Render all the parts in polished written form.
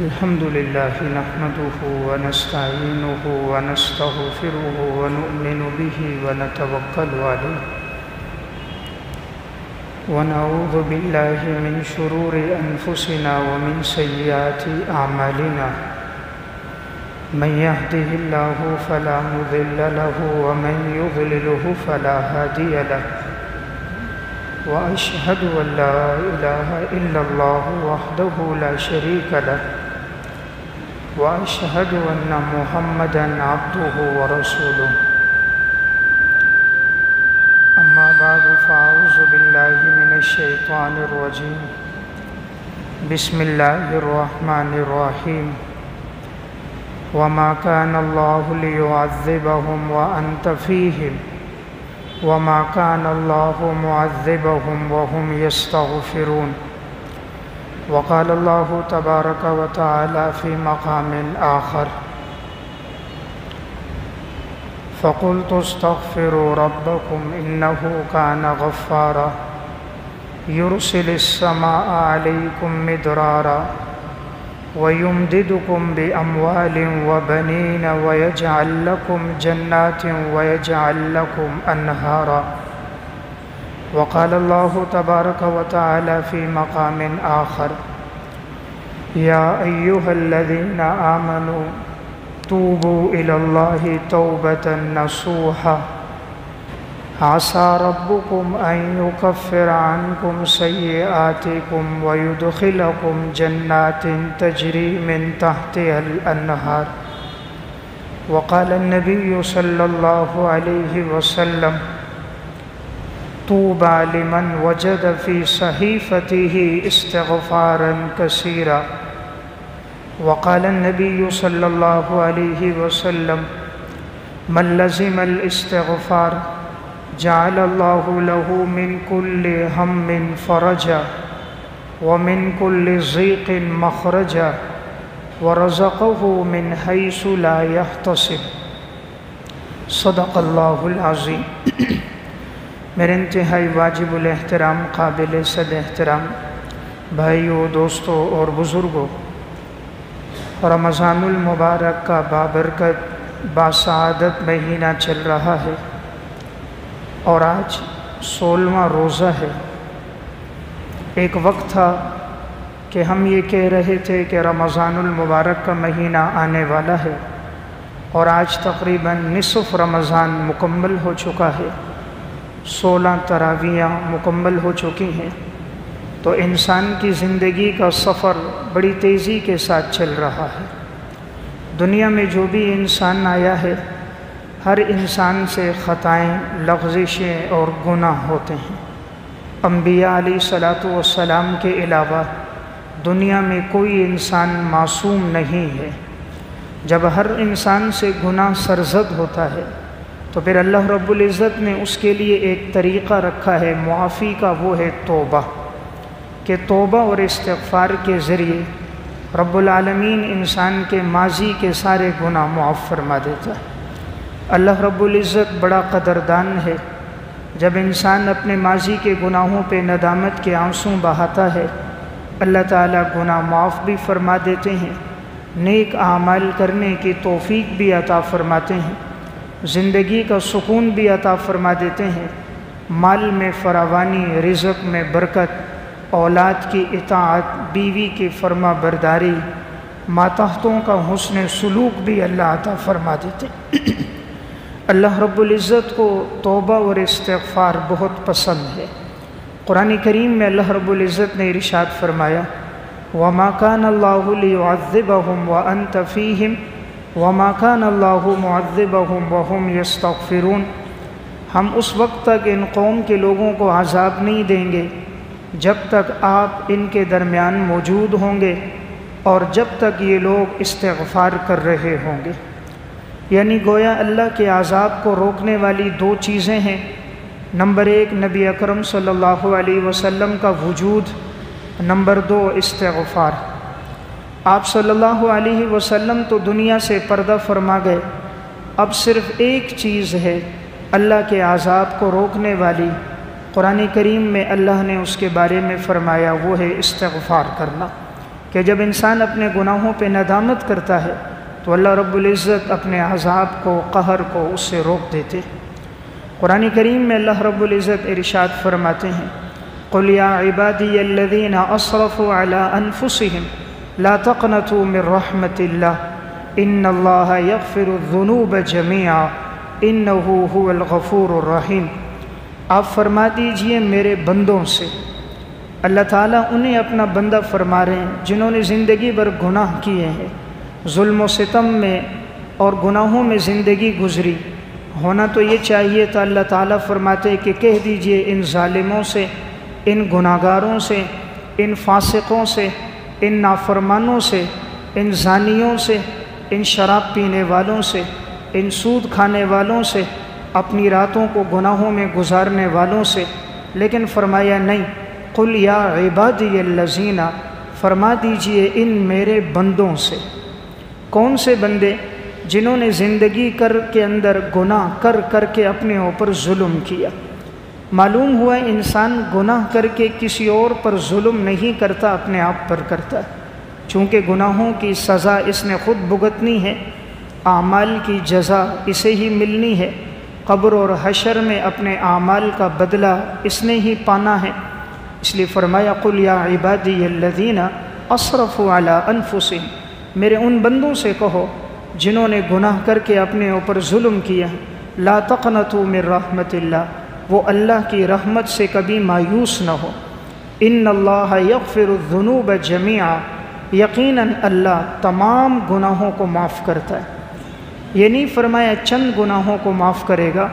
الحمد لله نحمده ونستعينه ونستغفره ونؤمن به ونتوكل عليه ونعوذ بالله من شرور أنفسنا ومن سيئات أعمالنا من يهده الله فلا مضل له ومن يضلله فلا هادي له وأشهد أن لا إله إلا الله وحده لا شريك له وأشهد أن محمدًا عبده ورسوله أما بعد فأعوذ بالله من الشيطان الرجيم بسم الله الرحمن الرحيم وما كان الله ليعذبهم وأنت فيهم وما كان الله معذبهم وهم يستغفرون وقال الله تبارك وتعالى في مقام آخر فقلت استغفروا ربكم إنه كان غفارا يرسل السماء عليكم مدرارا ويمددكم بأموال وبنين ويجعل لكم جنات ويجعل لكم أنهارا وقال الله تبارك وتعالى في مقام آخر يا أيها الذين آمنوا توبوا إلى الله توبة نصوحا عسى ربكم أن يكفر عنكم سيئاتكم ويدخلكم جنات تجري من تحتها الأنهار وقال النبي صلى الله عليه وسلم طوبى لمن وجد في صحيفته استغفارا كثيرا وقال النبي صلى الله عليه وسلم من لزم الاستغفار جعل الله له من كل هم فرجا ومن كل ضيق مخرجا ورزقه من حيث لا يحتسب صدق اللہ العظیم۔ میرے انتہائی واجب الاحترام قابل صد احترام بھائیوں، دوستوں اور بزرگوں، رمضان المبارک کا بابرکت باسعادت مہینہ چل رہا ہے اور آج 16واں روزہ ہے۔ ایک وقت تھا کہ ہم یہ کہہ رہے تھے کہ رمضان المبارک کا مہینہ آنے والا ہے اور آج تقریباً نصف رمضان مکمل ہو چکا ہے، 16 تراویحیں مکمل ہو چکی ہیں۔ تو انسان کی زندگی کا سفر بڑی تیزی کے ساتھ چل رہا ہے۔ دنیا میں جو بھی انسان آیا ہے، ہر انسان سے خطائیں، لغزشیں اور گناہ ہوتے ہیں۔ انبیاء علیہ الصلاۃ والسلام کے علاوہ دنیا میں کوئی انسان معصوم نہیں ہے۔ جب ہر انسان سے گناہ سرزد ہوتا ہے تو پھر اللہ رب العزت نے اس کے لیے ایک طریقہ رکھا ہے معافی کا، وہ ہے توبہ، کہ توبہ اور استغفار کے ذریعے رب العالمین انسان کے ماضی کے سارے گناہ معاف فرما دیتا ہے۔ اللہ رب العزت بڑا قدردان ہے، جب انسان اپنے ماضی کے گناہوں پہ ندامت کے آنسو بہاتا ہے، اللہ تعالیٰ گناہ معاف بھی فرما دیتے ہیں، نیک اعمال کرنے کی توفیق بھی عطا فرماتے ہیں، زندگی کا سکون بھی عطا فرما دیتے ہیں، مال میں فراوانی، رزق میں برکت، اولاد کی اطاعت، بیوی کی فرما برداری، ماتحتوں کا حسن سلوک بھی اللہ عطا فرما دیتے ہیں۔ اللہ رب العزت کو توبہ اور استغفار بہت پسند ہے۔ قرآن کریم میں اللہ رب العزت نے ارشاد فرمایا وَمَا كَانَ اللَّهُ لِيُعَذِّبَهُمْ وَأَنْتَ فِيهِمْ وَمَا كَانَ اللَّهُ مُعَذِّبَهُمْ وَهُمْ يَسْتَغْفِرُونَ۔ ہم اس وقت تک ان قوم کے لوگوں کو عذاب نہیں دیں گے جب تک آپ ان کے درمیان موجود ہوں گے اور جب تک یہ لوگ استغفار کر رہے ہوں گے۔ یعنی گویا اللہ کے عذاب کو روکنے والی دو چیزیں ہیں۔ نمبر 1 نبی اکرم صلی اللہ علیہ وسلم کا وجود، نمبر 2 استغفار۔ آپ صلی اللہ علیہ وسلم تو دنیا سے پردہ فرما گئے، اب صرف ایک چیز ہے اللہ کے عذاب کو روکنے والی، قرآن کریم میں اللہ نے اس کے بارے میں فرمایا وہ ہے استغفار کرنا۔ کہ جب انسان اپنے گناہوں پہ ندامت کرتا ہے تو اللہ رب العزت اپنے عذاب کو، قہر کو اس سے روک دیتے۔ قرآن کریم میں اللہ رب العزت ارشاد فرماتے ہیں قُلْ يَا عِبَادِيَ الَّذِينَ أَسْرَفُوا عَلَىٰ أَنفُسِهِمْ لَا تَقْنَطُوا مِن رَحْمَةِ اللَّهِ إِنَّ اللَّهَ يَغْفِرُ الذُّنُوبَ جَمِيعًا إِنَّهُ هُوَ الْغَفُورُ الرَّحِيمُ۔ آپ فرما دیجئے میرے بندوں سے، اللہ تعالیٰ انہیں اپنا بندہ فرما رہے ہیں جنہوں نے زندگی بھر گناہ کیے ہیں، ظلم و ستم میں اور گناہوں میں زندگی گزری۔ ہونا تو یہ چاہیے تھا، اللہ تعالیٰ فرماتے کہ کہہ دیجئے ان ظالموں سے، ان گناہگاروں سے، ان فاسقوں سے، ان نافرمانوں سے، ان زانیوں سے، ان شراب پینے والوں سے، ان سود کھانے والوں سے، اپنی راتوں کو گناہوں میں گزارنے والوں سے، لیکن فرمایا نہیں، قُلْ يَا عِبَادِيَ الَّذِينَ، فرما دیجئے ان میرے بندوں سے۔ کون سے بندے؟ جنہوں نے زندگی کے اندر گناہ کر کر کے اپنے اوپر ظلم کیا۔ معلوم ہوا انسان گناہ کر کے کسی اور پر ظلم نہیں کرتا، اپنے آپ پر کرتا ہے، چونکہ گناہوں کی سزا اس نے خود بھگتنی ہے، اعمال کی جزا اسے ہی ملنی ہے، قبر اور حشر میں اپنے اعمال کا بدلہ اس نے ہی پانا ہے۔ اس لیے فرمایا قُلْ يَا عِبَادِيَ الَّذِينَ أَسْرَفُوا عَلَىٰ أَنفُسِهِمْ، میرے ان بندوں سے کہو جنہوں نے گناہ کر کے اپنے اوپر ظلم کیا، لا تقنطوا من رحمت اللہ، وہ اللہ کی رحمت سے کبھی مایوس نہ ہو۔ ان اللہ یغفر الذنوب جميعا، یقیناً اللہ تمام گناہوں کو معاف کرتا ہے۔ یہ نہیں فرمایا چند گناہوں کو معاف کرے گا،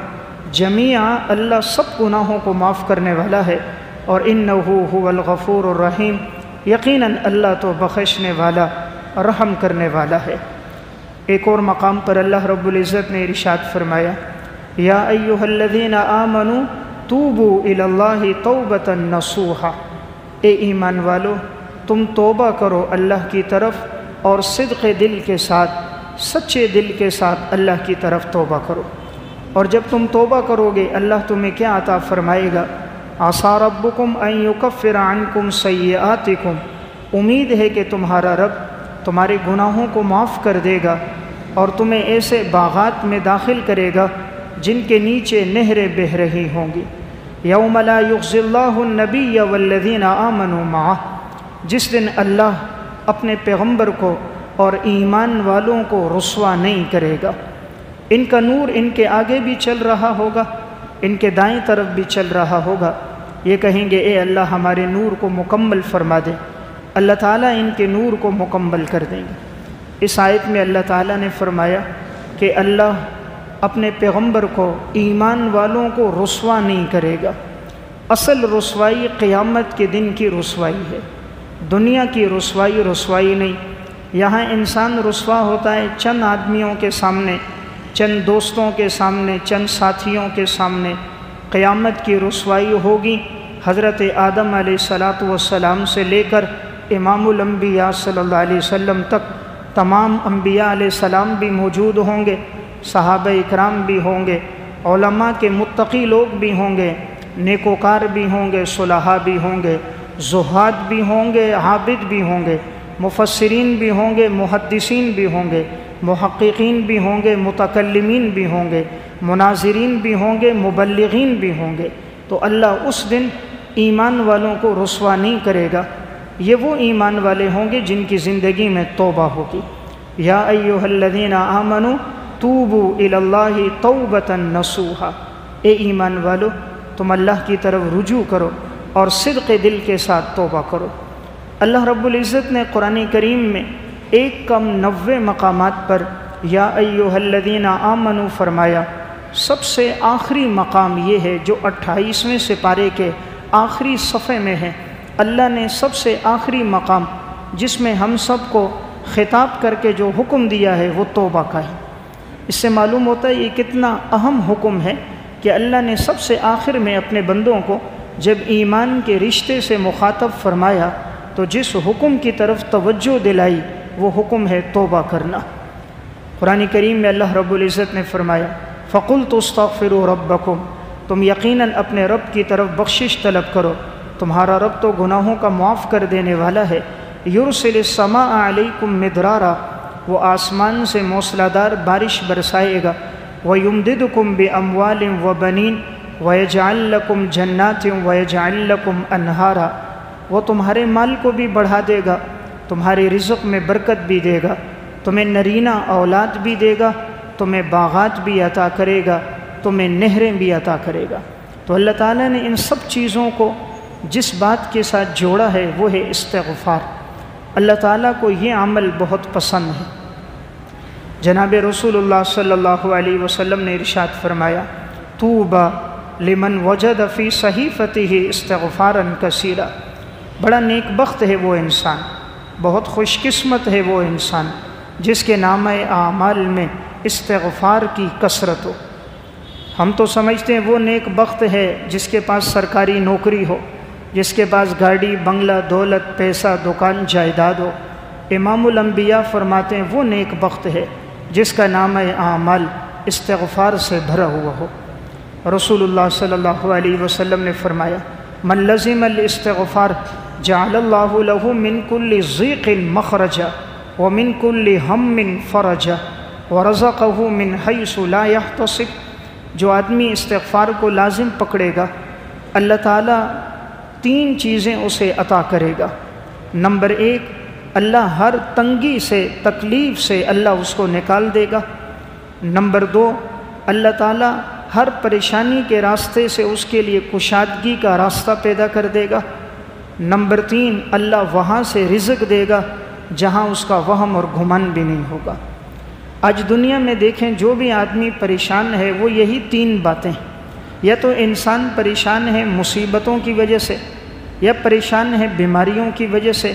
جمیعا اللہ سب گناہوں کو معاف کرنے والا ہے۔ اور انہ هو الغفور الرحیم، یقیناً اللہ تو بخشنے والا، رحم کرنے والا ہے۔ ایک اور مقام پر اللہ رب العزت نے ارشاد فرمایا یا ایھا الذین آمنوا توبوا الی اللہ توبۃ نصوحا، اے ایمان والو تم توبہ کرو اللہ کی طرف، اور صدق دل کے ساتھ، سچے دل کے ساتھ اللہ کی طرف توبہ کرو۔ اور جب تم توبہ کرو گے اللہ تمہیں کیا عطا فرمائے گا؟ عسیٰ ربکم ان یکفر عنکم سیئاتکم، امید ہے کہ تمہارا رب تمہارے گناہوں کو معاف کر دے گا اور تمہیں ایسے باغات میں داخل کرے گا جن کے نیچے نہریں بہہ رہی ہوں گی۔ یوم لا یخزی اللہ النبی والذین آمنوا معہ، جس دن اللہ اپنے پیغمبر کو اور ایمان والوں کو رسوا نہیں کرے گا۔ ان کا نور ان کے آگے بھی چل رہا ہوگا، ان کے دائیں طرف بھی چل رہا ہوگا۔ یہ کہیں گے اے اللہ ہمارے نور کو مکمل فرما دے، اللہ تعالیٰ ان کے نور کو مکمل کر دیں گے۔ اس آیت میں اللہ تعالیٰ نے فرمایا کہ اللہ اپنے پیغمبر کو، ایمان والوں کو رسوا نہیں کرے گا۔ اصل رسوائی قیامت کے دن کی رسوائی ہے، دنیا کی رسوائی نہیں۔ یہاں انسان رسوا ہوتا ہے چند آدمیوں کے سامنے، چند دوستوں کے سامنے، چند ساتھیوں کے سامنے۔ قیامت کی رسوائی ہوگی حضرت آدم علیہ السلام سے لے کر امام الانبیاء صلی اللہ علیہ وسلم تک تمام انبیاء علیہ السلام بھی موجود ہوں گے، صحابہ اکرام بھی ہوں گے، علماء کے متقی لوگ بھی ہوں گے، نیکوکار بھی ہوں گے، صلحاء بھی ہوں گے، زہاد بھی ہوں گے، عابد بھی ہوں گے، مفسرین بھی ہوں گے، محدثین بھی ہوں گے، محققین بھی ہوں گے، متکلمین بھی ہوں گے، مناظرین بھی ہوں گے، مبلغین بھی ہوں گے۔ تو اللہ اس دن ایمان والوں کو رسوا نہیں کرے گا۔ یہ وہ ایمان والے ہوں گے جن کی زندگی میں توبہ ہوگی۔ یا ایھا الذین آمنوا توبوا الی اللہ توبۃ نصوحا، اے ایمان والو تم اللہ کی طرف رجوع کرو اور صدق دل کے ساتھ توبہ کرو۔ اللہ رب العزت نے قرآن کریم میں 90 مقامات پر یا ایھا الذین آمنوا فرمایا۔ سب سے آخری مقام یہ ہے جو 28ویں سپارے کے آخری صفحے میں ہے۔ اللہ نے سب سے آخری مقام جس میں ہم سب کو خطاب کر کے جو حکم دیا ہے وہ توبہ کا ہے۔ اس سے معلوم ہوتا ہے یہ کتنا اہم حکم ہے کہ اللہ نے سب سے آخر میں اپنے بندوں کو جب ایمان کے رشتے سے مخاطب فرمایا تو جس حکم کی طرف توجہ دلائی وہ حکم ہے توبہ کرنا۔ قرآن کریم میں اللہ رب العزت نے فرمایا فَقُلْتُ اسْتَغْفِرُوا رَبَّكُمْ، تم یقیناً اپنے رب کی طرف بخشش طلب کرو، تمہارا رب تو گناہوں کا معاف کر دینے والا ہے، یرسل السماء علیکم مدرارا، وہ آسمان سے موسلادھار بارش برسائے گا، وَيُمْدِدُكُمْ بِأَمْوَالٍ وَبَنِينَ وَيَجْعَلْ لَكُمْ جَنَّاتٍ وَيَجْعَلْ لَكُمْ أَنْهَارًا، وہ تمہارے مال کو بھی بڑھا دے گا، تمہارے رزق میں برکت بھی دے گا، تمہیں نرینہ اولاد بھی دے گا، تمہیں باغات بھی عطا کرے گا، تمہیں نہریں بھی عطا کرے گا۔ تو اللہ تعالیٰ نے ان سب چیزوں کو جس بات کے ساتھ جوڑا ہے وہ ہے استغفار۔ اللہ تعالیٰ کو یہ عمل بہت پسند ہے۔ جناب رسول اللہ صلی اللہ علیہ وسلم نے ارشاد فرمایا، طوبیٰ لمن وجد فی صحیفتہ استغفارا کثیرا، بڑا نیک بخت ہے وہ انسان، بہت خوش قسمت ہے وہ انسان جس کے نامہ اعمال میں استغفار کی کثرت ہو۔ ہم تو سمجھتے ہیں وہ نیک بخت ہے جس کے پاس سرکاری نوکری ہو، جس کے پاس گاڑی بنگلہ دولت پیسہ دکان جائیداد ہو۔ امام الانبیاء فرماتے ہیں وہ نیک بخت ہے جس کا نامہ اعمال استغفار سے بھرا ہوا ہو۔ رسول اللہ صلی اللہ علیہ وسلم نے فرمایا، من لزم الاستغفار جعل اللہ له من كل ضیق مخرجا ومن كل ہم فرجا ورزقہ من حیث لا یحتسب، جو آدمی استغفار کو لازم پکڑے گا اللہ تعالیٰ 3 چیزیں اسے عطا کرے گا۔ نمبر 1، اللہ ہر تنگی سے تکلیف سے اللہ اس کو نکال دے گا۔ نمبر 2، اللہ تعالیٰ ہر پریشانی کے راستے سے اس کے لیے کشادگی کا راستہ پیدا کر دے گا۔ نمبر 3، اللہ وہاں سے رزق دے گا جہاں اس کا وہم اور گھمن بھی نہیں ہوگا۔ آج دنیا میں دیکھیں جو بھی آدمی پریشان ہے وہ یہی 3 باتیں، یا تو انسان پریشان ہے مصیبتوں کی وجہ سے، یا پریشان ہے بیماریوں کی وجہ سے،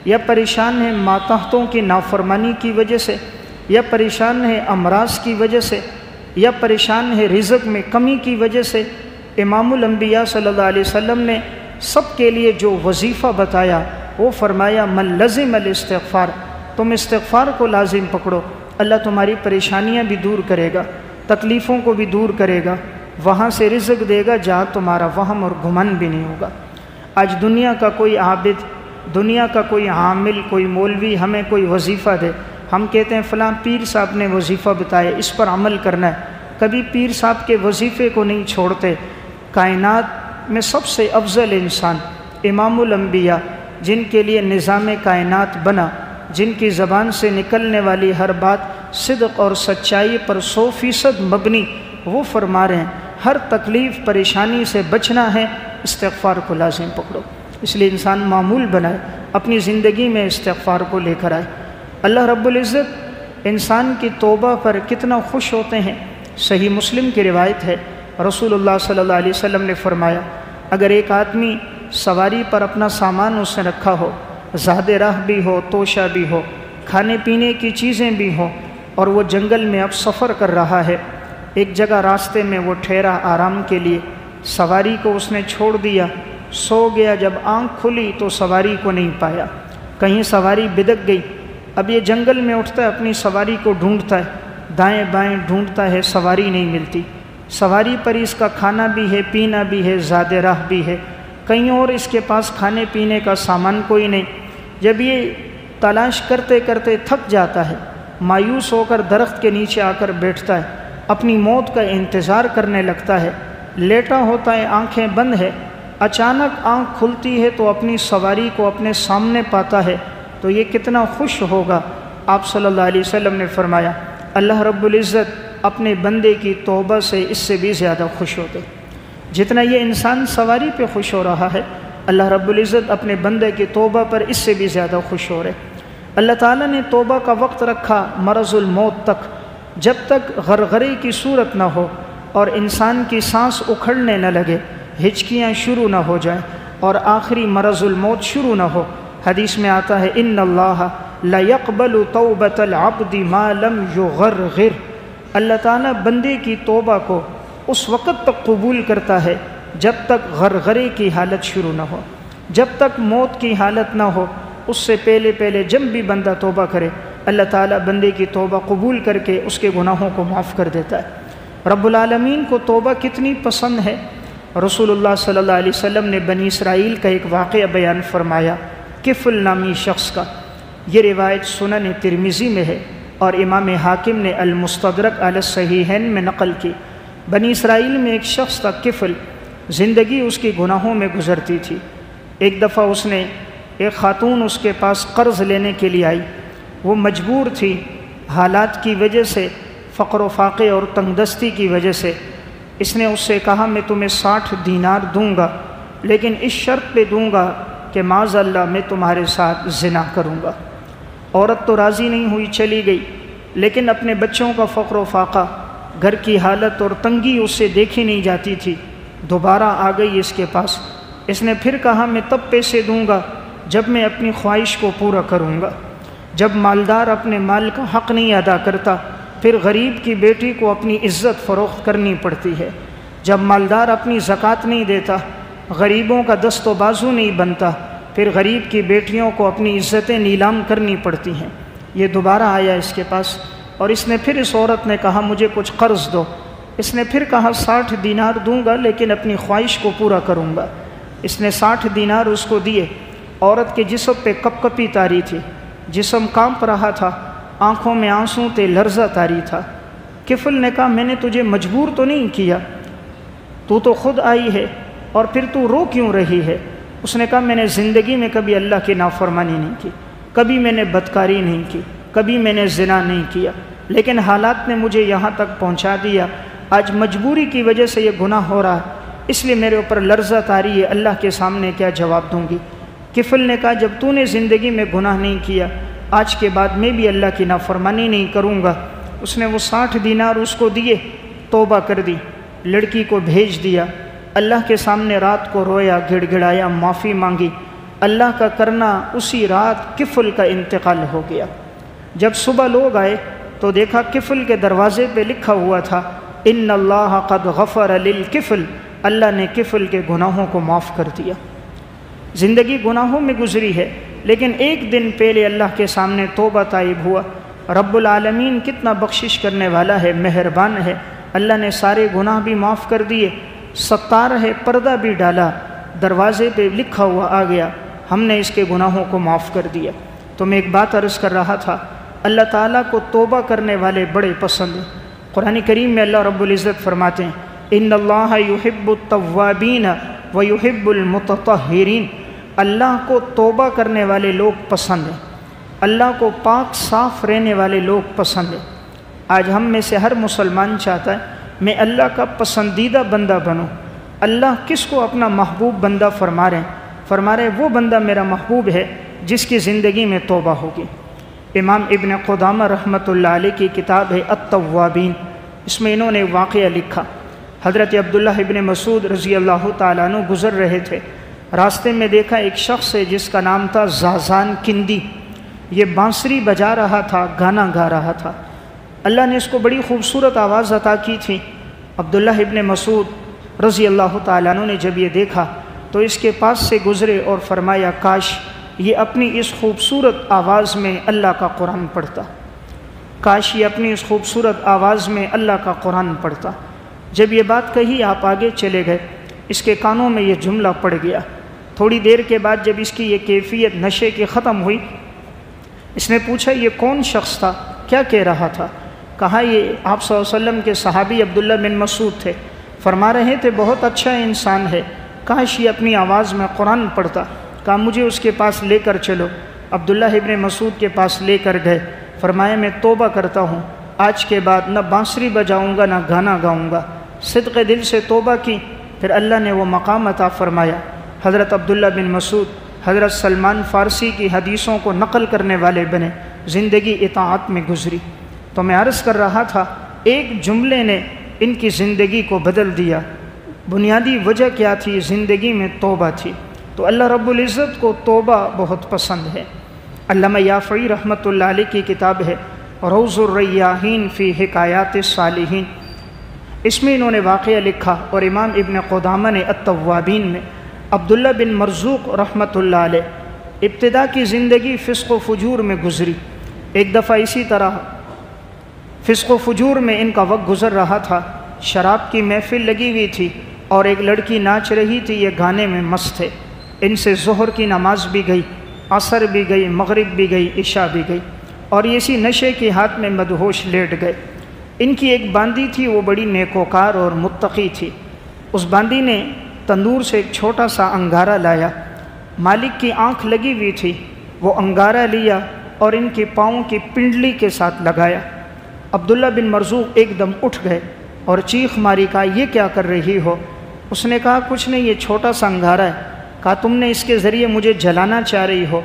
یا پریشان ہے ماتحتوں کی نافرمانی کی وجہ سے، یا پریشان ہے امراض کی وجہ سے، یا پریشان ہے رزق میں کمی کی وجہ سے۔ امام الانبیاء صلی اللہ علیہ وسلم نے سب کے لیے جو وظیفہ بتایا وہ فرمایا، من لزم الاستغفار، تم استغفار کو لازم پکڑو، اللہ تمہاری پریشانیاں بھی دور کرے گا، تکلیفوں کو بھی دور کرے گا، وہاں سے رزق دے گا جہاں تمہارا وہم اور گھمن بھی نہیں ہوگا۔ آج دنیا کا کوئی عابد، دنیا کا کوئی عامل، کوئی مولوی ہمیں کوئی وظیفہ دے، ہم کہتے ہیں فلاں پیر صاحب نے وظیفہ بتایا اس پر عمل کرنا ہے، کبھی پیر صاحب کے وظیفے کو نہیں چھوڑتے۔ کائنات میں سب سے افضل انسان امام الانبیاء، جن کے لیے نظام کائنات بنا، جن کی زبان سے نکلنے والی ہر بات صدق اور سچائی پر 100% مبنی، وہ فرما رہے ہیں ہر تکلیف پریشانی سے بچنا ہے، استغفار کو لازم پکڑو۔ اس لیے انسان معمول بنائے، اپنی زندگی میں استغفار کو لے کر آئے۔ اللہ رب العزت انسان کی توبہ پر کتنا خوش ہوتے ہیں۔ صحیح مسلم کی روایت ہے، رسول اللہ صلی اللہ علیہ وسلم نے فرمایا، اگر ایک آدمی سواری پر اپنا سامان اس نے رکھا ہو، زاد راہ بھی ہو، توشہ بھی ہو، کھانے پینے کی چیزیں بھی ہوں، اور وہ جنگل میں اب سفر کر رہا ہے، ایک جگہ راستے میں وہ ٹھہرا آرام کے لیے، سواری کو اس نے چھوڑ دیا، سو گیا، جب آنکھ کھلی تو سواری کو نہیں پایا، کہیں سواری بدک گئی۔ اب یہ جنگل میں اٹھتا ہے، اپنی سواری کو ڈھونڈتا ہے، دائیں بائیں ڈھونڈتا ہے، سواری نہیں ملتی۔ سواری پر اس کا کھانا بھی ہے، پینا بھی ہے، زاد راہ بھی ہے، کہیں اور اس کے پاس کھانے پینے کا سامان کوئی نہیں۔ جب یہ تلاش کرتے کرتے تھک جاتا ہے، مایوس ہو کر درخت کے نیچے آ کر بیٹھتا ہے، اپنی موت کا انتظار کرنے لگتا ہے، لیٹا ہوتا ہے، آنکھیں بند ہے، اچانک آنکھ کھلتی ہے تو اپنی سواری کو اپنے سامنے پاتا ہے، تو یہ کتنا خوش ہوگا۔ آپ صلی اللہ علیہ وسلم نے فرمایا، اللہ رب العزت اپنے بندے کی توبہ سے اس سے بھی زیادہ خوش ہوتے، جتنا یہ انسان سواری پہ خوش ہو رہا ہے، اللہ رب العزت اپنے بندے کی توبہ پر اس سے بھی زیادہ خوش ہو رہے۔ اللہ تعالیٰ نے توبہ کا وقت رکھا مرض الموت تک، جب تک غرغرے کی صورت نہ ہو اور انسان کی سانس اکھڑنے نہ لگے، ہچکیاں شروع نہ ہو جائیں اور آخری مرض الموت شروع نہ ہو۔ حدیث میں آتا ہے، ان اللہ لا يقبل توبۃ العبد ما لم یغرغر، اللہ تعالیٰ بندے کی توبہ کو اس وقت تک قبول کرتا ہے جب تک غرغرے کی حالت شروع نہ ہو، جب تک موت کی حالت نہ ہو، اس سے پہلے جب بھی بندہ توبہ کرے، اللہ تعالیٰ بندے کی توبہ قبول کر کے اس کے گناہوں کو معاف کر دیتا ہے۔ رب العالمین کو توبہ کتنی پسند ہے۔ رسول اللہ صلی اللہ علیہ وسلم نے بنی اسرائیل کا ایک واقعہ بیان فرمایا کفل نامی شخص کا۔ یہ روایت سنن ترمذی میں ہے اور امام حاکم نے المستدرک علی الصحیحین میں نقل کی۔ بنی اسرائیل میں ایک شخص تھا کفل، زندگی اس کی گناہوں میں گزرتی تھی۔ ایک دفعہ ایک خاتون اس کے پاس قرض لینے کے لیے آئی۔ وہ مجبور تھی حالات کی وجہ سے، فقر و فاقے اور تنگ دستی کی وجہ سے۔ اس نے اس سے کہا میں تمہیں 60 دینار دوں گا، لیکن اس شرط پہ دوں گا کہ معاذ اللہ میں تمہارے ساتھ زنا کروں گا۔ عورت تو راضی نہیں ہوئی، چلی گئی، لیکن اپنے بچوں کا فقر و فاقہ، گھر کی حالت اور تنگی اس سے دیکھی نہیں جاتی تھی۔ دوبارہ آ گئی اس کے پاس۔ اس نے پھر کہا میں تب پیسے دوں گا جب میں اپنی خواہش کو پورا کروں گا۔ جب مالدار اپنے مال کا حق نہیں ادا کرتا، پھر غریب کی بیٹی کو اپنی عزت فروخت کرنی پڑتی ہے۔ جب مالدار اپنی زکوٰۃ نہیں دیتا، غریبوں کا دست و بازو نہیں بنتا، پھر غریب کی بیٹیوں کو اپنی عزتیں نیلام کرنی پڑتی ہیں۔ یہ دوبارہ آیا اس کے پاس اور اس نے پھر اس عورت نے کہا مجھے کچھ قرض دو۔ اس نے پھر کہا 60 دینار دوں گا لیکن اپنی خواہش کو پورا کروں گا۔ اس نے 60 دینار اس کو دیے۔ عورت کے جسم پہ کپ کپی طاری تھی، جسم کانپ رہا تھا، آنکھوں میں آنسو تھے، لرزہ طاری تھا۔ کفل نے کہا میں نے تجھے مجبور تو نہیں کیا، تو خود آئی ہے، اور پھر تو رو کیوں رہی ہے؟ اس نے کہا میں نے زندگی میں کبھی اللہ کی نافرمانی نہیں کی، کبھی میں نے بدکاری نہیں کی، کبھی میں نے زنا نہیں کیا، لیکن حالات نے مجھے یہاں تک پہنچا دیا۔ آج مجبوری کی وجہ سے یہ گناہ ہو رہا ہے، اس لیے میرے اوپر لرزہ طاری ہے، اللہ کے سامنے کیا جواب دوں گی؟ کفل نے کہا جب تو نے زندگی میں گناہ نہیں کیا، آج کے بعد میں بھی اللہ کی نافرمانی نہیں کروں گا۔ اس نے وہ 60 دینار اس کو دیے، توبہ کر دی، لڑکی کو بھیج دیا، اللہ کے سامنے رات کو رویا، گڑ گڑایا، معافی مانگی۔ اللہ کا کرنا اسی رات کفل کا انتقال ہو گیا۔ جب صبح لوگ آئے تو دیکھا کفل کے دروازے پہ لکھا ہوا تھا ان اللہ قد غفر للکفل، اللہ نے کفل کے گناہوں کو معاف کر دیا۔ زندگی گناہوں میں گزری ہے، لیکن ایک دن پہلے اللہ کے سامنے توبہ طائب ہوا۔ رب العالمین کتنا بخشش کرنے والا ہے، مہربان ہے، اللہ نے سارے گناہ بھی معاف کر دیے، ستار ہے، پردہ بھی ڈالا، دروازے پہ لکھا ہوا آ گیا، ہم نے اس کے گناہوں کو معاف کر دیا۔ تو میں ایک بات عرض کر رہا تھا، اللہ تعالیٰ کو توبہ کرنے والے بڑے پسند ہیں۔ قرآن کریم میں اللہ رب العزت فرماتے ہیں ان اللہ یحب التوابین ویحب المتطہرین، اللہ کو توبہ کرنے والے لوگ پسند ہیں، اللہ کو پاک صاف رہنے والے لوگ پسند ہیں۔ آج ہم میں سے ہر مسلمان چاہتا ہے میں اللہ کا پسندیدہ بندہ بنوں۔ اللہ کس کو اپنا محبوب بندہ فرما رہے ہیں وہ بندہ میرا محبوب ہے جس کی زندگی میں توبہ ہوگی۔ امام ابن قدامہ رحمۃ اللہ علیہ کی کتاب ہے التوابین، اس میں انہوں نے واقعہ لکھا۔ حضرت عبداللہ ابن مسعود رضی اللہ تعالیٰ عنہ گزر رہے تھے، راستے میں دیکھا ایک شخص ہے جس کا نام تھا زازان کندی، یہ بانسری بجا رہا تھا، گانا گا رہا تھا۔ اللہ نے اس کو بڑی خوبصورت آواز عطا کی تھی۔ عبداللہ ابن مسعود رضی اللہ تعالیٰ عنہ نے جب یہ دیکھا تو اس کے پاس سے گزرے اور فرمایا کاش یہ اپنی اس خوبصورت آواز میں اللہ کا قرآن پڑھتا، کاش یہ اپنی اس خوبصورت آواز میں اللہ کا قرآن پڑھتا۔ جب یہ بات کہی آپ آگے چلے گئے، اس کے کانوں میں یہ جملہ پڑ گیا۔ تھوڑی دیر کے بعد جب اس کی یہ کیفیت نشے کی ختم ہوئی، اس نے پوچھا یہ کون شخص تھا، کیا کہہ رہا تھا؟ کہا یہ آپ صلی اللہ علیہ وسلم کے صحابی عبداللہ بن مسعود تھے، فرما رہے تھے بہت اچھا انسان ہے، کاش یہ اپنی آواز میں قرآن پڑھتا۔ کہا مجھے اس کے پاس لے کر چلو۔ عبداللہ ابن مسعود کے پاس لے کر گئے، فرمایا میں توبہ کرتا ہوں، آج کے بعد نہ بانسری بجاؤں گا نہ گانا گاؤں گا۔ صدق دل سے توبہ کی، پھر اللہ نے وہ مقام عطا فرمایا۔ حضرت عبداللہ بن مسعود حضرت سلمان فارسی کی حدیثوں کو نقل کرنے والے بنے، زندگی اطاعت میں گزری۔ تو میں عرض کر رہا تھا ایک جملے نے ان کی زندگی کو بدل دیا۔ بنیادی وجہ کیا تھی؟ زندگی میں توبہ تھی۔ تو اللہ رب العزت کو توبہ بہت پسند ہے۔ علامہ یافعی رحمۃ اللہ علیہ کی کتاب ہے روض الریاحین فی حکایات الصالحین، اس میں انہوں نے واقعہ لکھا، اور امام ابن قدامہ نے التوابین میں عبداللہ بن مرزوق رحمۃ اللہ علیہ ابتدا کی زندگی فسق و فجور میں گزری۔ ایک دفعہ اسی طرح فسق و فجور میں ان کا وقت گزر رہا تھا، شراب کی محفل لگی ہوئی تھی اور ایک لڑکی ناچ رہی تھی، یہ گانے میں مست تھے۔ ان سے ظہر کی نماز بھی گئی، عصر بھی گئی، مغرب بھی گئی، عشاء بھی گئی، اور یہ اسی نشے کے ہاتھ میں مدہوش لیٹ گئے۔ ان کی ایک باندی تھی، وہ بڑی نیکوکار اور متقی تھی۔ اس باندی نے تندور سے ایک چھوٹا سا انگارہ لایا، مالک کی آنکھ لگی ہوئی تھی، وہ انگارہ لیا اور ان کے پاؤں کی پنڈلی کے ساتھ لگایا۔ عبداللہ بن مرزوق ایک دم اٹھ گئے اور چیخ ماری، کہا یہ کیا کر رہی ہو؟ اس نے کہا کچھ نہیں، یہ چھوٹا سا انگارہ ہے۔ کہا تم نے اس کے ذریعے مجھے جلانا چاہ رہی ہو؟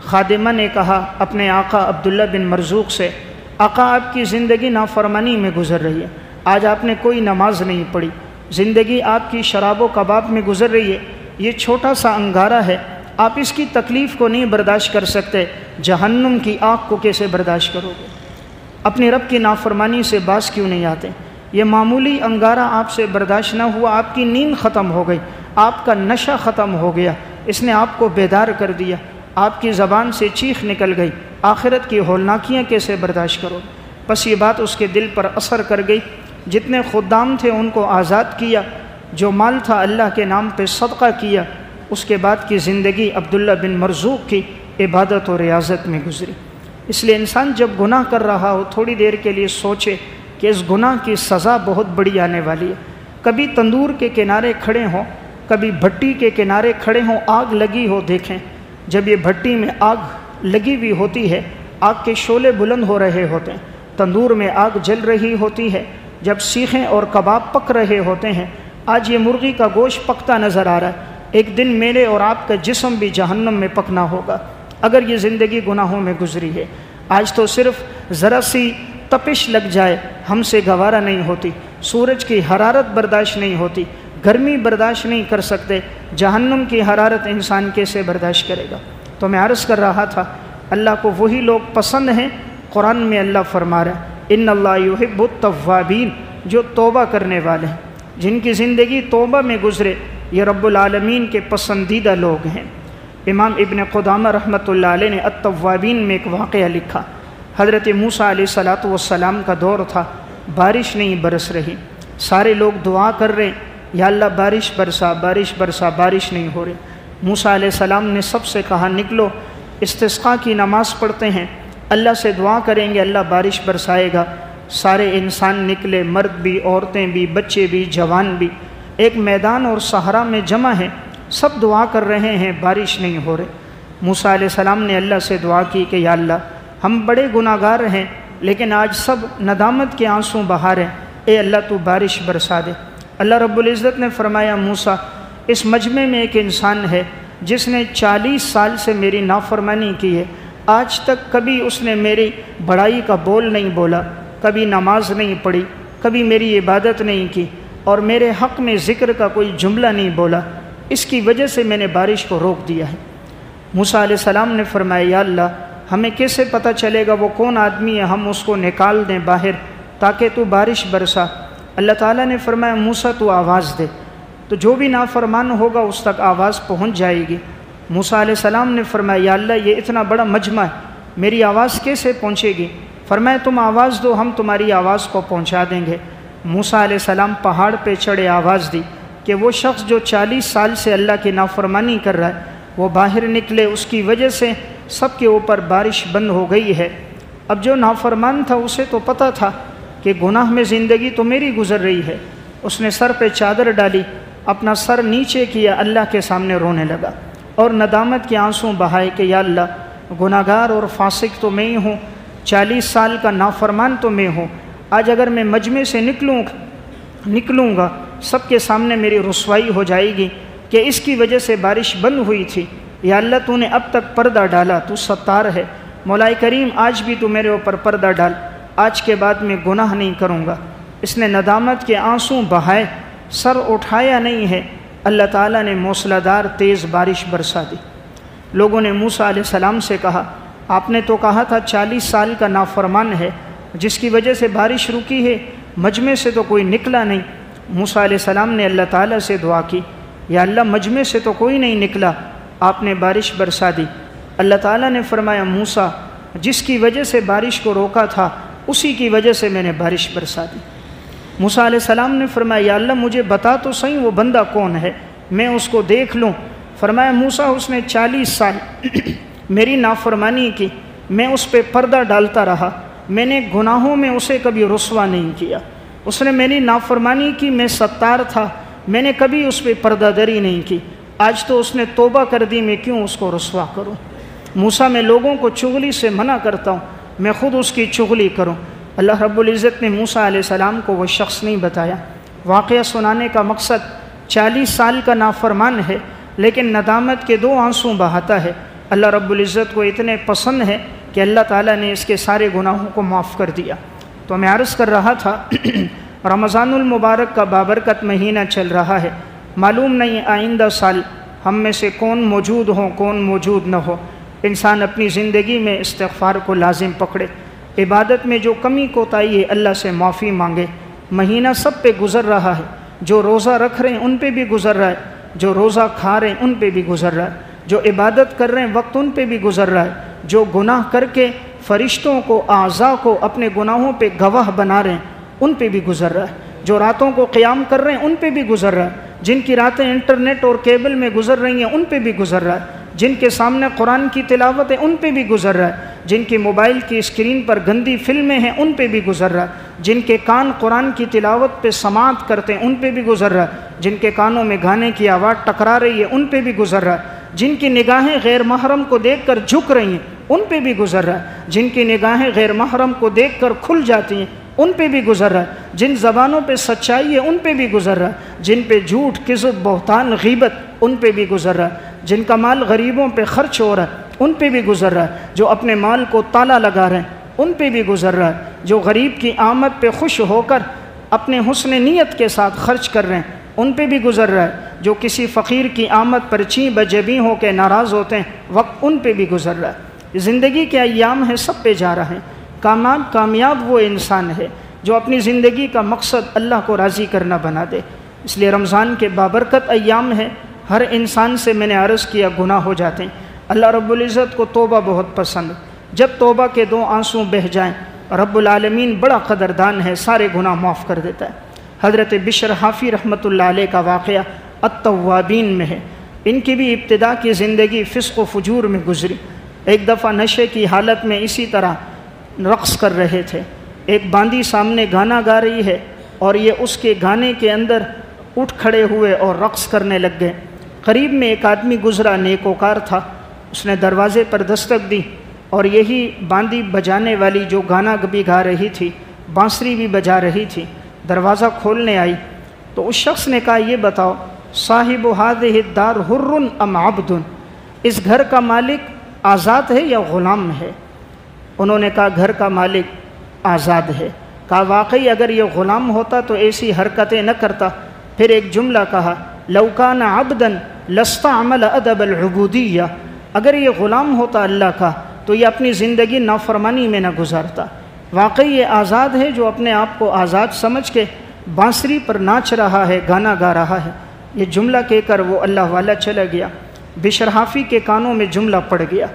خادمہ نے کہا اپنے آقا عبداللہ بن مرزوق سے، آقا آپ کی زندگی نافرمانی میں گزر رہی ہے، آج آپ نے کوئی نماز نہیں پڑھی، زندگی آپ کی شراب و کباب میں گزر رہی ہے، یہ چھوٹا سا انگارہ ہے، آپ اس کی تکلیف کو نہیں برداشت کر سکتے، جہنم کی آگ کو کیسے برداشت کرو گے؟ اپنے رب کی نافرمانی سے باز کیوں نہیں آتے؟ یہ معمولی انگارہ آپ سے برداشت نہ ہوا، آپ کی نیند ختم ہو گئی، آپ کا نشہ ختم ہو گیا، اس نے آپ کو بیدار کر دیا، آپ کی زبان سے چیخ نکل گئی، آخرت کی ہولناکیاں کیسے برداشت کرو؟ بس یہ بات اس کے دل پر اثر کر گئی۔ جتنے خدام تھے ان کو آزاد کیا، جو مال تھا اللہ کے نام پہ صدقہ کیا۔ اس کے بعد کی زندگی عبداللہ بن مرزوق کی عبادت و ریاضت میں گزری۔ اس لیے انسان جب گناہ کر رہا ہو تھوڑی دیر کے لیے سوچے کہ اس گناہ کی سزا بہت بڑی آنے والی ہے۔ کبھی تندور کے کنارے کھڑے ہوں، کبھی بھٹی کے کنارے کھڑے ہوں، آگ لگی ہو، دیکھیں جب یہ بھٹی میں آگ لگی ہوئی ہوتی ہے، آگ کے شعلے بلند ہو رہے ہوتے ہیں، تندور میں آگ جل رہی ہوتی ہے، جب سیخیں اور کباب پک رہے ہوتے ہیں، آج یہ مرغی کا گوشت پکتا نظر آ رہا ہے، ایک دن میرے اور آپ کا جسم بھی جہنم میں پکنا ہوگا اگر یہ زندگی گناہوں میں گزری ہے۔ آج تو صرف ذرا سی تپش لگ جائے ہم سے گوارا نہیں ہوتی، سورج کی حرارت برداشت نہیں ہوتی، گرمی برداشت نہیں کر سکتے، جہنم کی حرارت انسان کیسے برداشت کرے گا؟ تو میں عرض کر رہا تھا اللہ کو وہی لوگ پسند ہیں، قرآن میں اللہ فرما رہا ہے ان اللہ یحب التوابین، جو توبہ کرنے والے ہیں، جن کی زندگی توبہ میں گزرے، یہ رب العالمین کے پسندیدہ لوگ ہیں۔ امام ابن قدامہ رحمۃ اللہ علیہ نے التوابین میں ایک واقعہ لکھا۔ حضرت موسیٰ علیہ السلام کا دور تھا، بارش نہیں برس رہی، سارے لوگ دعا کر رہے ہیں یا اللہ بارش برسا، بارش برسا، بارش نہیں ہو رہی۔ موسیٰ علیہ السلام نے سب سے کہا نکلو استسقاء کی نماز پڑھتے ہیں، اللہ سے دعا کریں گے، اللہ بارش برسائے گا۔ سارے انسان نکلے، مرد بھی، عورتیں بھی، بچے بھی، جوان بھی، ایک میدان اور صحرا میں جمع ہیں، سب دعا کر رہے ہیں، بارش نہیں ہو رہی۔ موسیٰ علیہ السلام نے اللہ سے دعا کی کہ یا اللہ ہم بڑے گناہ گار ہیں، لیکن آج سب ندامت کے آنسو بہا رہے ہیں، اے اللہ تو بارش برسا دے۔ اللہ رب العزت نے فرمایا موسیٰ اس مجمع میں ایک انسان ہے جس نے 40 سال سے میری نافرمانی کی ہے، آج تک کبھی اس نے میری بڑائی کا بول نہیں بولا، کبھی نماز نہیں پڑھی، کبھی میری عبادت نہیں کی، اور میرے حق میں ذکر کا کوئی جملہ نہیں بولا، اس کی وجہ سے میں نے بارش کو روک دیا ہے۔ موسیٰ علیہ السلام نے فرمایا یا اللہ ہمیں کیسے پتہ چلے گا وہ کون آدمی ہے، ہم اس کو نکال دیں باہر تاکہ تو بارش برسا۔ اللہ تعالیٰ نے فرمایا موسیٰ تو آواز دے، تو جو بھی نافرمان ہوگا اس تک آواز پہنچ جائے گی۔ موسیٰ علیہ السلام نے فرمایا یا اللہ یہ اتنا بڑا مجمع ہے، میری آواز کیسے پہنچے گی؟ فرمایا تم آواز دو، ہم تمہاری آواز کو پہنچا دیں گے۔ موسیٰ علیہ السلام پہاڑ پہ چڑھے، آواز دی کہ وہ شخص جو 40 سال سے اللہ کی نافرمانی کر رہا ہے وہ باہر نکلے، اس کی وجہ سے سب کے اوپر بارش بند ہو گئی ہے۔ اب جو نافرمان تھا اسے تو پتہ تھا کہ گناہ میں زندگی تو میری گزر رہی ہے، اس نے سر پہ چادر ڈالی، اپنا سر نیچے کیا، اللہ کے سامنے رونے لگا اور ندامت کے آنسو بہائے کہ یا اللہ گناہ گار اور فاسق تو میں ہی ہوں، 40 سال کا نافرمان تو میں ہوں، آج اگر میں مجمع سے نکلوں گا سب کے سامنے میری رسوائی ہو جائے گی کہ اس کی وجہ سے بارش بند ہوئی تھی۔ یا اللہ تو نے اب تک پردہ ڈالا، تو ستار ہے، مولا کریم آج بھی تو میرے اوپر پردہ ڈال، آج کے بعد میں گناہ نہیں کروں گا۔ اس نے ندامت کے آنسو بہائے، سر اٹھایا نہیں ہے، اللہ تعالیٰ نے موسلا دار تیز بارش برسا دی۔ لوگوں نے موسیٰ علیہ السلام سے کہا آپ نے تو کہا تھا 40 سال کا نافرمان ہے جس کی وجہ سے بارش رکی ہے، مجمع سے تو کوئی نکلا نہیں۔ موسیٰ علیہ السلام نے اللہ تعالیٰ سے دعا کی یا اللہ مجمع سے تو کوئی نہیں نکلا، آپ نے بارش برسا دی۔ اللہ تعالیٰ نے فرمایا موسیٰ جس کی وجہ سے بارش کو روکا تھا اسی کی وجہ سے میں نے بارش برسا دی۔ موسیٰ علیہ السلام نے فرمایا یا اللہ مجھے بتا تو صحیح وہ بندہ کون ہے، میں اس کو دیکھ لوں۔ فرمایا موسیٰ اس نے میری نافرمانی کی، میں اس پہ پردہ ڈالتا رہا، میں نے گناہوں میں اسے کبھی رسوا نہیں کیا۔ اس نے میری نافرمانی کی، میں ستار تھا، میں نے کبھی اس پہ پردہ دری نہیں کی۔ آج تو اس نے توبہ کر دی، میں کیوں اس کو رسوا کروں؟ موسیٰ میں لوگوں کو چغلی سے منع کرتا ہوں، میں خود اس کی چغلی کروں؟ اللہ رب العزت نے موسیٰ علیہ السلام کو وہ شخص نہیں بتایا۔ واقعہ سنانے کا مقصد 40 سال کا نافرمان ہے لیکن ندامت کے 2 آنسو بہاتا ہے۔ اللہ رب العزت کو اتنے پسند ہے کہ اللہ تعالیٰ نے اس کے سارے گناہوں کو معاف کر دیا۔ تو میں عرض کر رہا تھا رمضان المبارک کا بابرکت مہینہ چل رہا ہے، معلوم نہیں آئندہ سال ہم میں سے کون موجود ہوں کون موجود نہ ہو۔ انسان اپنی زندگی میں استغفار کو لازم پکڑے، عبادت میں جو کمی کوتاہی ہے اللہ سے معافی مانگے۔ مہینہ سب پہ گزر رہا ہے، جو روزہ رکھ رہے ہیں ان پہ بھی گزر رہا ہے، جو روزہ کھا رہے ہیں ان پہ بھی گزر رہا ہے، جو عبادت کر رہے ہیں وقت ان پہ بھی گزر رہا ہے، جو گناہ کر کے فرشتوں کو اعضاء کو اپنے گناہوں پہ گواہ بنا رہے ہیں ان پہ بھی گزر رہا ہے، جو راتوں کو قیام کر رہے ہیں ان پہ بھی گزر رہا ہے، جن کی راتیں انٹرنیٹ اور کیبل میں گزر رہی ہیں ان پہ بھی گزر رہا ہے، جن کے سامنے قرآن کی تلاوت ہے ان پہ بھی گزر رہا ہے، جن کی موبائل کی اسکرین پر گندی فلمیں ہیں ان پہ بھی گزر رہا ہے، جن کے کان قرآن کی تلاوت پہ سماعت کرتے ہیں ان پہ بھی گزر رہا ہے، جن کے کانوں میں گانے کی آواز ٹکرا رہی ہے ان پہ بھی گزر رہا ہے، جن کی نگاہیں غیر محرم کو دیکھ کر جھک رہی ہیں ان پہ بھی گزر رہا ہے، جن کی نگاہیں غیر محرم کو دیکھ کر کھل جاتی ہیں ان پہ بھی گزر رہا ہے، جن زبانوں پہ سچائی ہے ان پہ بھی گزر رہا ہے، جن پہ جھوٹ کذب بہتان غیبت ان پہ بھی گزر رہا ہے، جن کا مال غریبوں پہ خرچ ہو رہا ہے ان پہ بھی گزر رہا ہے، جو اپنے مال کو تالا لگا رہے ہیں ان پہ بھی گزر رہا ہے، جو غریب کی آمد پہ خوش ہو کر اپنے حسن نیت کے ساتھ خرچ کر رہے ہیں ان پہ بھی گزر رہا ہے، جو کسی فقیر کی آمد پر چیں بجبیں ہو کے ناراض ہوتے ہیں وقت ان پہ بھی گزر رہا ہے۔ زندگی کے ایام ہیں سب پہ جا رہے ہیں۔ کامیاب وہ انسان ہے جو اپنی زندگی کا مقصد اللہ کو راضی کرنا بنا دے۔ اس لیے رمضان کے بابرکت ایام ہیں، ہر انسان سے میں نے عرض کیا گناہ ہو جاتے ہیں۔ اللہ رب العزت کو توبہ بہت پسند ہے، جب توبہ کے 2 آنسو بہہ جائیں رب العالمین بڑا قدردان ہے، سارے گناہ معاف کر دیتا ہے۔ حضرت بشر حافی رحمۃ اللہ علیہ کا واقعہ التوابین میں ہے۔ ان کی بھی ابتدا کی زندگی فسق و فجور میں گزری۔ ایک دفعہ نشے کی حالت میں اسی طرح رقص کر رہے تھے، ایک باندی سامنے گانا گا رہی ہے اور یہ اس کے گانے کے اندر اٹھ کھڑے ہوئے اور رقص کرنے لگ گئے۔ قریب میں ایک آدمی گزرا، نیکوکار تھا، اس نے دروازے پر دستک دی اور یہی باندی بجانے والی جو گانا بھی گا رہی تھی بانسری بھی بجا رہی تھی دروازہ کھولنے آئی تو اس شخص نے کہا یہ بتاؤ صاحب هذه الدار حر ام عبد، اس گھر کا مالک آزاد ہے یا غلام ہے؟ انہوں نے کہا گھر کا مالک آزاد ہے۔ کہا واقعی اگر یہ غلام ہوتا تو ایسی حرکتیں نہ کرتا۔ پھر ایک جملہ کہا لو کان عبدا لاستعمل ادب العبودیہ، اگر یہ غلام ہوتا اللہ کا تو یہ اپنی زندگی نافرمانی میں نہ گزارتا۔ واقعی یہ آزاد ہے جو اپنے آپ کو آزاد سمجھ کے بانسری پر ناچ رہا ہے، گانا گا رہا ہے۔ یہ جملہ کہہ کر وہ اللہ والا چلا گیا۔ بشر حافی کے کانوں میں جملہ پڑ گیا۔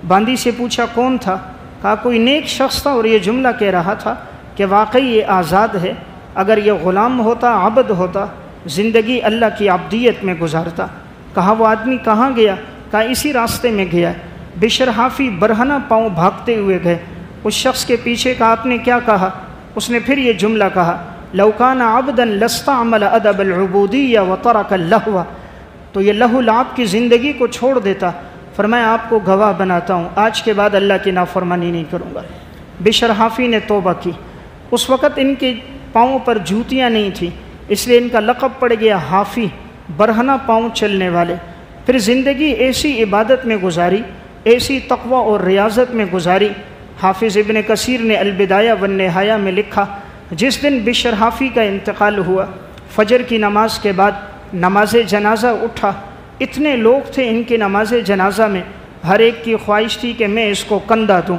باندی سے پوچھا کون تھا؟ کہا کوئی نیک شخص تھا اور یہ جملہ کہہ رہا تھا کہ واقعی یہ آزاد ہے، اگر یہ غلام ہوتا عبد ہوتا زندگی اللہ کی عبدیت میں گزارتا۔ کہا وہ آدمی کہاں گیا؟ کہا اسی راستے میں گیا۔ بشر حافی برہنہ پاؤں بھاگتے ہوئے گئے، اس شخص کے پیچھے کہا آپ نے کیا کہا؟ اس نے پھر یہ جملہ کہا لو کان عبدا لاستعمل ادب العبودیہ وترک اللہو، تو یہ لہو لعب کی زندگی کو چھوڑ دیتا۔ فرمایا آپ کو گواہ بناتا ہوں آج کے بعد اللہ کی نافرمانی نہیں کروں گا۔ بشر حافی نے توبہ کی۔ اس وقت ان کے پاؤں پر جوتیاں نہیں تھیں، اس لیے ان کا لقب پڑ گیا حافی، برہنہ پاؤں چلنے والے۔ پھر زندگی ایسی عبادت میں گزاری، ایسی تقوی اور ریاضت میں گزاری۔ حافظ ابن کثیر نے البدایہ والنہایہ میں لکھا جس دن بشر حافی کا انتقال ہوا فجر کی نماز کے بعد نماز جنازہ اٹھا، اتنے لوگ تھے ان کی نماز جنازہ میں، ہر ایک کی خواہش تھی کہ میں اس کو کندھا دوں۔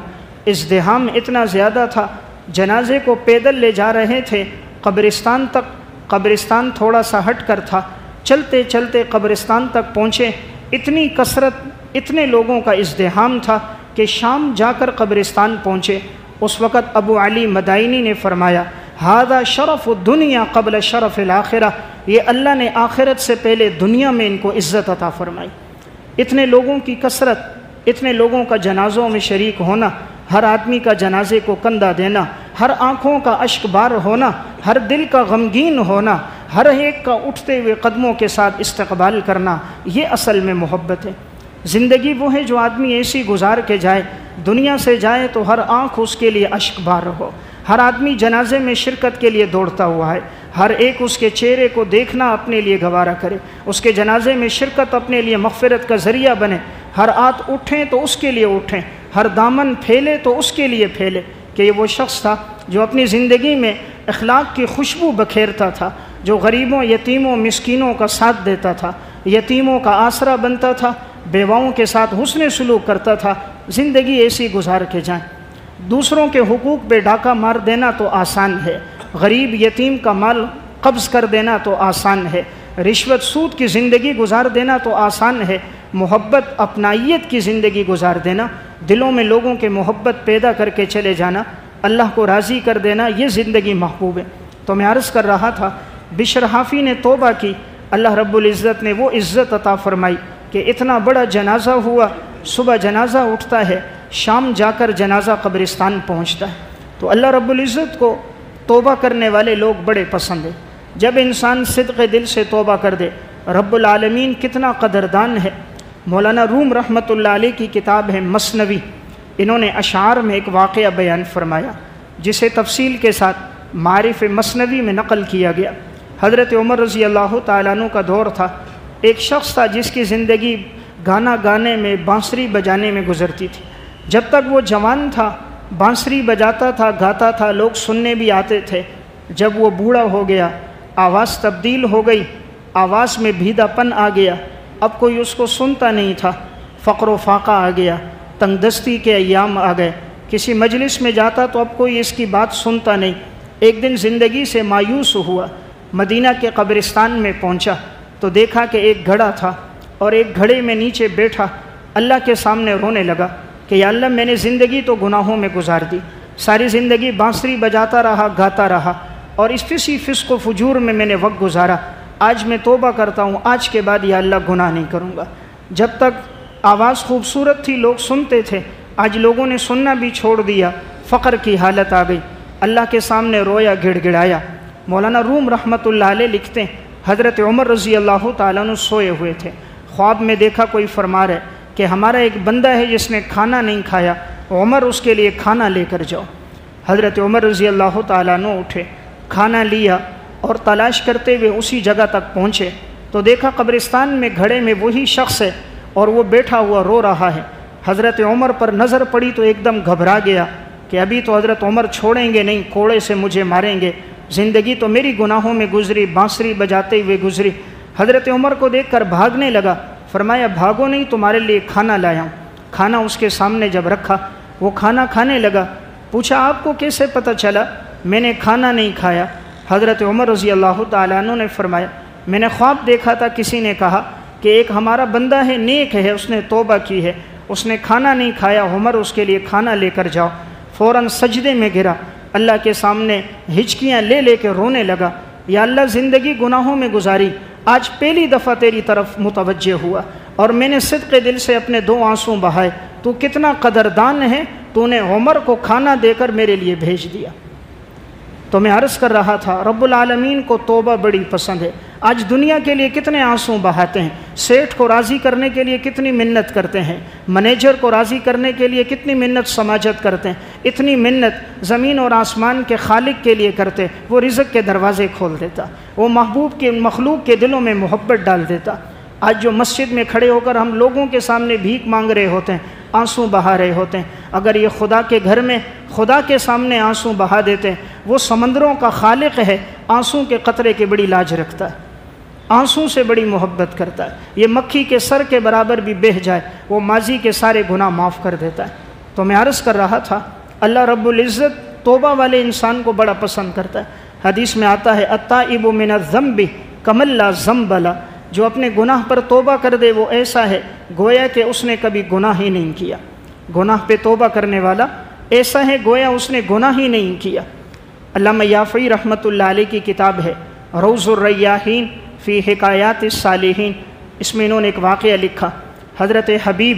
ازدحام اتنا زیادہ تھا، جنازے کو پیدل لے جا رہے تھے قبرستان تک، قبرستان تھوڑا سا ہٹ کر تھا، چلتے چلتے قبرستان تک پہنچے، اتنی کثرت اتنے لوگوں کا ازدحام تھا کہ شام جا کر قبرستان پہنچے۔ اس وقت ابو علی مدائنی نے فرمایا ھذا شرف الدنیا قبل شرف الآخرہ، یہ اللہ نے آخرت سے پہلے دنیا میں ان کو عزت عطا فرمائی۔ اتنے لوگوں کی کثرت، اتنے لوگوں کا جنازوں میں شریک ہونا، ہر آدمی کا جنازے کو کندھا دینا، ہر آنکھوں کا اشک بار ہونا، ہر دل کا غمگین ہونا، ہر ایک کا اٹھتے ہوئے قدموں کے ساتھ استقبال کرنا، یہ اصل میں محبت ہے۔ زندگی وہ ہے جو آدمی ایسی گزار کے جائے، دنیا سے جائے تو ہر آنکھ اس کے لیے اشک بار ہو، ہر آدمی جنازے میں شرکت کے لیے دوڑتا ہوا ہے، ہر ایک اس کے چہرے کو دیکھنا اپنے لیے گوارا کرے، اس کے جنازے میں شرکت اپنے لیے مغفرت کا ذریعہ بنے، ہر ہاتھ اٹھیں تو اس کے لیے اٹھیں، ہر دامن پھیلے تو اس کے لیے پھیلے، کہ یہ وہ شخص تھا جو اپنی زندگی میں اخلاق کی خوشبو بکھیرتا تھا، جو غریبوں، یتیموں، مسکینوں کا ساتھ دیتا تھا، یتیموں کا آسرا بنتا تھا، بیواؤں کے ساتھ حسن سلوک کرتا تھا۔ زندگی ایسی گزار کے جائیں۔ دوسروں کے حقوق پہ ڈاکہ مار دینا تو آسان ہے، غریب یتیم کا مال قبض کر دینا تو آسان ہے، رشوت سود کی زندگی گزار دینا تو آسان ہے، محبت اپنائیت کی زندگی گزار دینا، دلوں میں لوگوں کے محبت پیدا کر کے چلے جانا، اللہ کو راضی کر دینا، یہ زندگی محبوب ہے۔ تو میں عرض کر رہا تھا، بشر حافی نے توبہ کی، اللہ رب العزت نے وہ عزت عطا فرمائی کہ اتنا بڑا جنازہ ہوا، صبح جنازہ اٹھتا ہے، شام جا کر جنازہ قبرستان پہنچتا ہے۔ تو اللہ رب العزت کو توبہ کرنے والے لوگ بڑے پسند ہیں۔ جب انسان صدق دل سے توبہ کر دے، رب العالمین کتنا قدردان ہے۔ مولانا روم رحمۃ اللہ علیہ کی کتاب ہے مثنوی، انہوں نے اشعار میں ایک واقعہ بیان فرمایا جسے تفصیل کے ساتھ معارف مثنوی میں نقل کیا گیا۔ حضرت عمر رضی اللہ تعالیٰ عنہ کا دور تھا، ایک شخص تھا جس کی زندگی گانا گانے میں، بانسری بجانے میں گزرتی تھی۔ جب تک وہ جوان تھا بانسری بجاتا تھا، گاتا تھا، لوگ سننے بھی آتے تھے۔ جب وہ بوڑھا ہو گیا، آواز تبدیل ہو گئی، آواز میں بھیدا پن آ گیا، اب کوئی اس کو سنتا نہیں تھا، فقر و فاقہ آ گیا، تنگ دستی کے ایام آ گئے، کسی مجلس میں جاتا تو اب کوئی اس کی بات سنتا نہیں۔ ایک دن زندگی سے مایوس ہوا، مدینہ کے قبرستان میں پہنچا تو دیکھا کہ ایک گھڑا تھا اور ایک گھڑے میں نیچے بیٹھا اللہ کے سامنے رونے لگا کہ یا اللہ، میں نے زندگی تو گناہوں میں گزار دی، ساری زندگی بانسری بجاتا رہا، گاتا رہا، اور اس کسی فسق و فجور میں نے وقت گزارا۔ آج میں توبہ کرتا ہوں، آج کے بعد یا اللہ گناہ نہیں کروں گا۔ جب تک آواز خوبصورت تھی لوگ سنتے تھے، آج لوگوں نے سننا بھی چھوڑ دیا، فقر کی حالت آ گئی، اللہ کے سامنے رویا، گڑ گڑایا۔ مولانا روم رحمۃ اللہ علیہ لکھتے ہیں، حضرت عمر رضی اللہ تعالیٰ عنہ سوئے ہوئے تھے، خواب میں دیکھا کوئی فرما رہا ہے کہ ہمارا ایک بندہ ہے جس نے کھانا نہیں کھایا، عمر اس کے لیے کھانا لے کر جاؤ۔ حضرت عمر رضی اللہ تعالیٰ عنہ اٹھے، کھانا لیا اور تلاش کرتے ہوئے اسی جگہ تک پہنچے تو دیکھا قبرستان میں گھڑے میں وہی شخص ہے اور وہ بیٹھا ہوا رو رہا ہے۔ حضرت عمر پر نظر پڑی تو ایک دم گھبرا گیا کہ ابھی تو حضرت عمر چھوڑیں گے نہیں، کوڑے سے مجھے ماریں گے، زندگی تو میری گناہوں میں گزری، بانسری بجاتے ہوئے گزری۔ حضرت عمر کو دیکھ کر بھاگنے لگا، فرمایا بھاگو نہیں، تمہارے لیے کھانا لایا ہوں۔ کھانا اس کے سامنے جب رکھا، وہ کھانا کھانے لگا، پوچھا آپ کو کیسے پتہ چلا میں نے کھانا نہیں کھایا؟ حضرت عمر رضی اللہ تعالیٰ عنہ نے فرمایا میں نے خواب دیکھا تھا، کسی نے کہا کہ ایک ہمارا بندہ ہے، نیک ہے، اس نے توبہ کی ہے، اس نے کھانا نہیں کھایا، عمر اس کے لیے کھانا لے کر جاؤ۔ فوراً سجدے میں گرا، اللہ کے سامنے ہچکیاں لے لے کے رونے لگا، یا اللہ زندگی گناہوں میں گزاری، آج پہلی دفعہ تیری طرف متوجہ ہوا اور میں نے صدق دل سے اپنے 2 آنسو بہائے، تو کتنا قدردان ہے، تو نے عمر کو کھانا دے کر میرے لیے بھیج دیا۔ تو میں عرض کر رہا تھا رب العالمین کو توبہ بڑی پسند ہے۔ آج دنیا کے لیے کتنے آنسو بہاتے ہیں، سیٹھ کو راضی کرنے کے لیے کتنی منت کرتے ہیں، منیجر کو راضی کرنے کے لیے کتنی منت سماجت کرتے ہیں، اتنی منت زمین اور آسمان کے خالق کے لیے کرتے، وہ رزق کے دروازے کھول دیتا، وہ محبوب کے مخلوق کے دلوں میں محبت ڈال دیتا۔ آج جو مسجد میں کھڑے ہو کر ہم لوگوں کے سامنے بھیک مانگ رہے ہوتے ہیں، آنسو بہا رہے ہوتے ہیں، اگر یہ خدا کے گھر میں خدا کے سامنے آنسو بہا دیتے ہیں، وہ سمندروں کا خالق ہے، آنسو کے قطرے کی بڑی لاج رکھتا ہے، آنسو سے بڑی محبت کرتا ہے، یہ مکھی کے سر کے برابر بھی بہہ جائے وہ ماضی کے سارے گناہ معاف کر دیتا ہے۔ تو میں عرض کر رہا تھا اللہ رب العزت توبہ والے انسان کو بڑا پسند کرتا ہے۔ حدیث میں آتا ہے التائب من الذنب کمن لا ذنب لہ، جو اپنے گناہ پر توبہ کر دے وہ ایسا ہے گویا کہ اس نے کبھی گناہ ہی نہیں کیا۔ گناہ پہ توبہ کرنے والا ایسا ہے گویا اس نے گناہ ہی نہیں کیا۔ علامہ یافعی رحمۃ اللہ علیہ کی کتاب ہے روض الریاحین فی حکایات الصالحین، اس میں انہوں نے ایک واقعہ لکھا۔ حضرت حبیب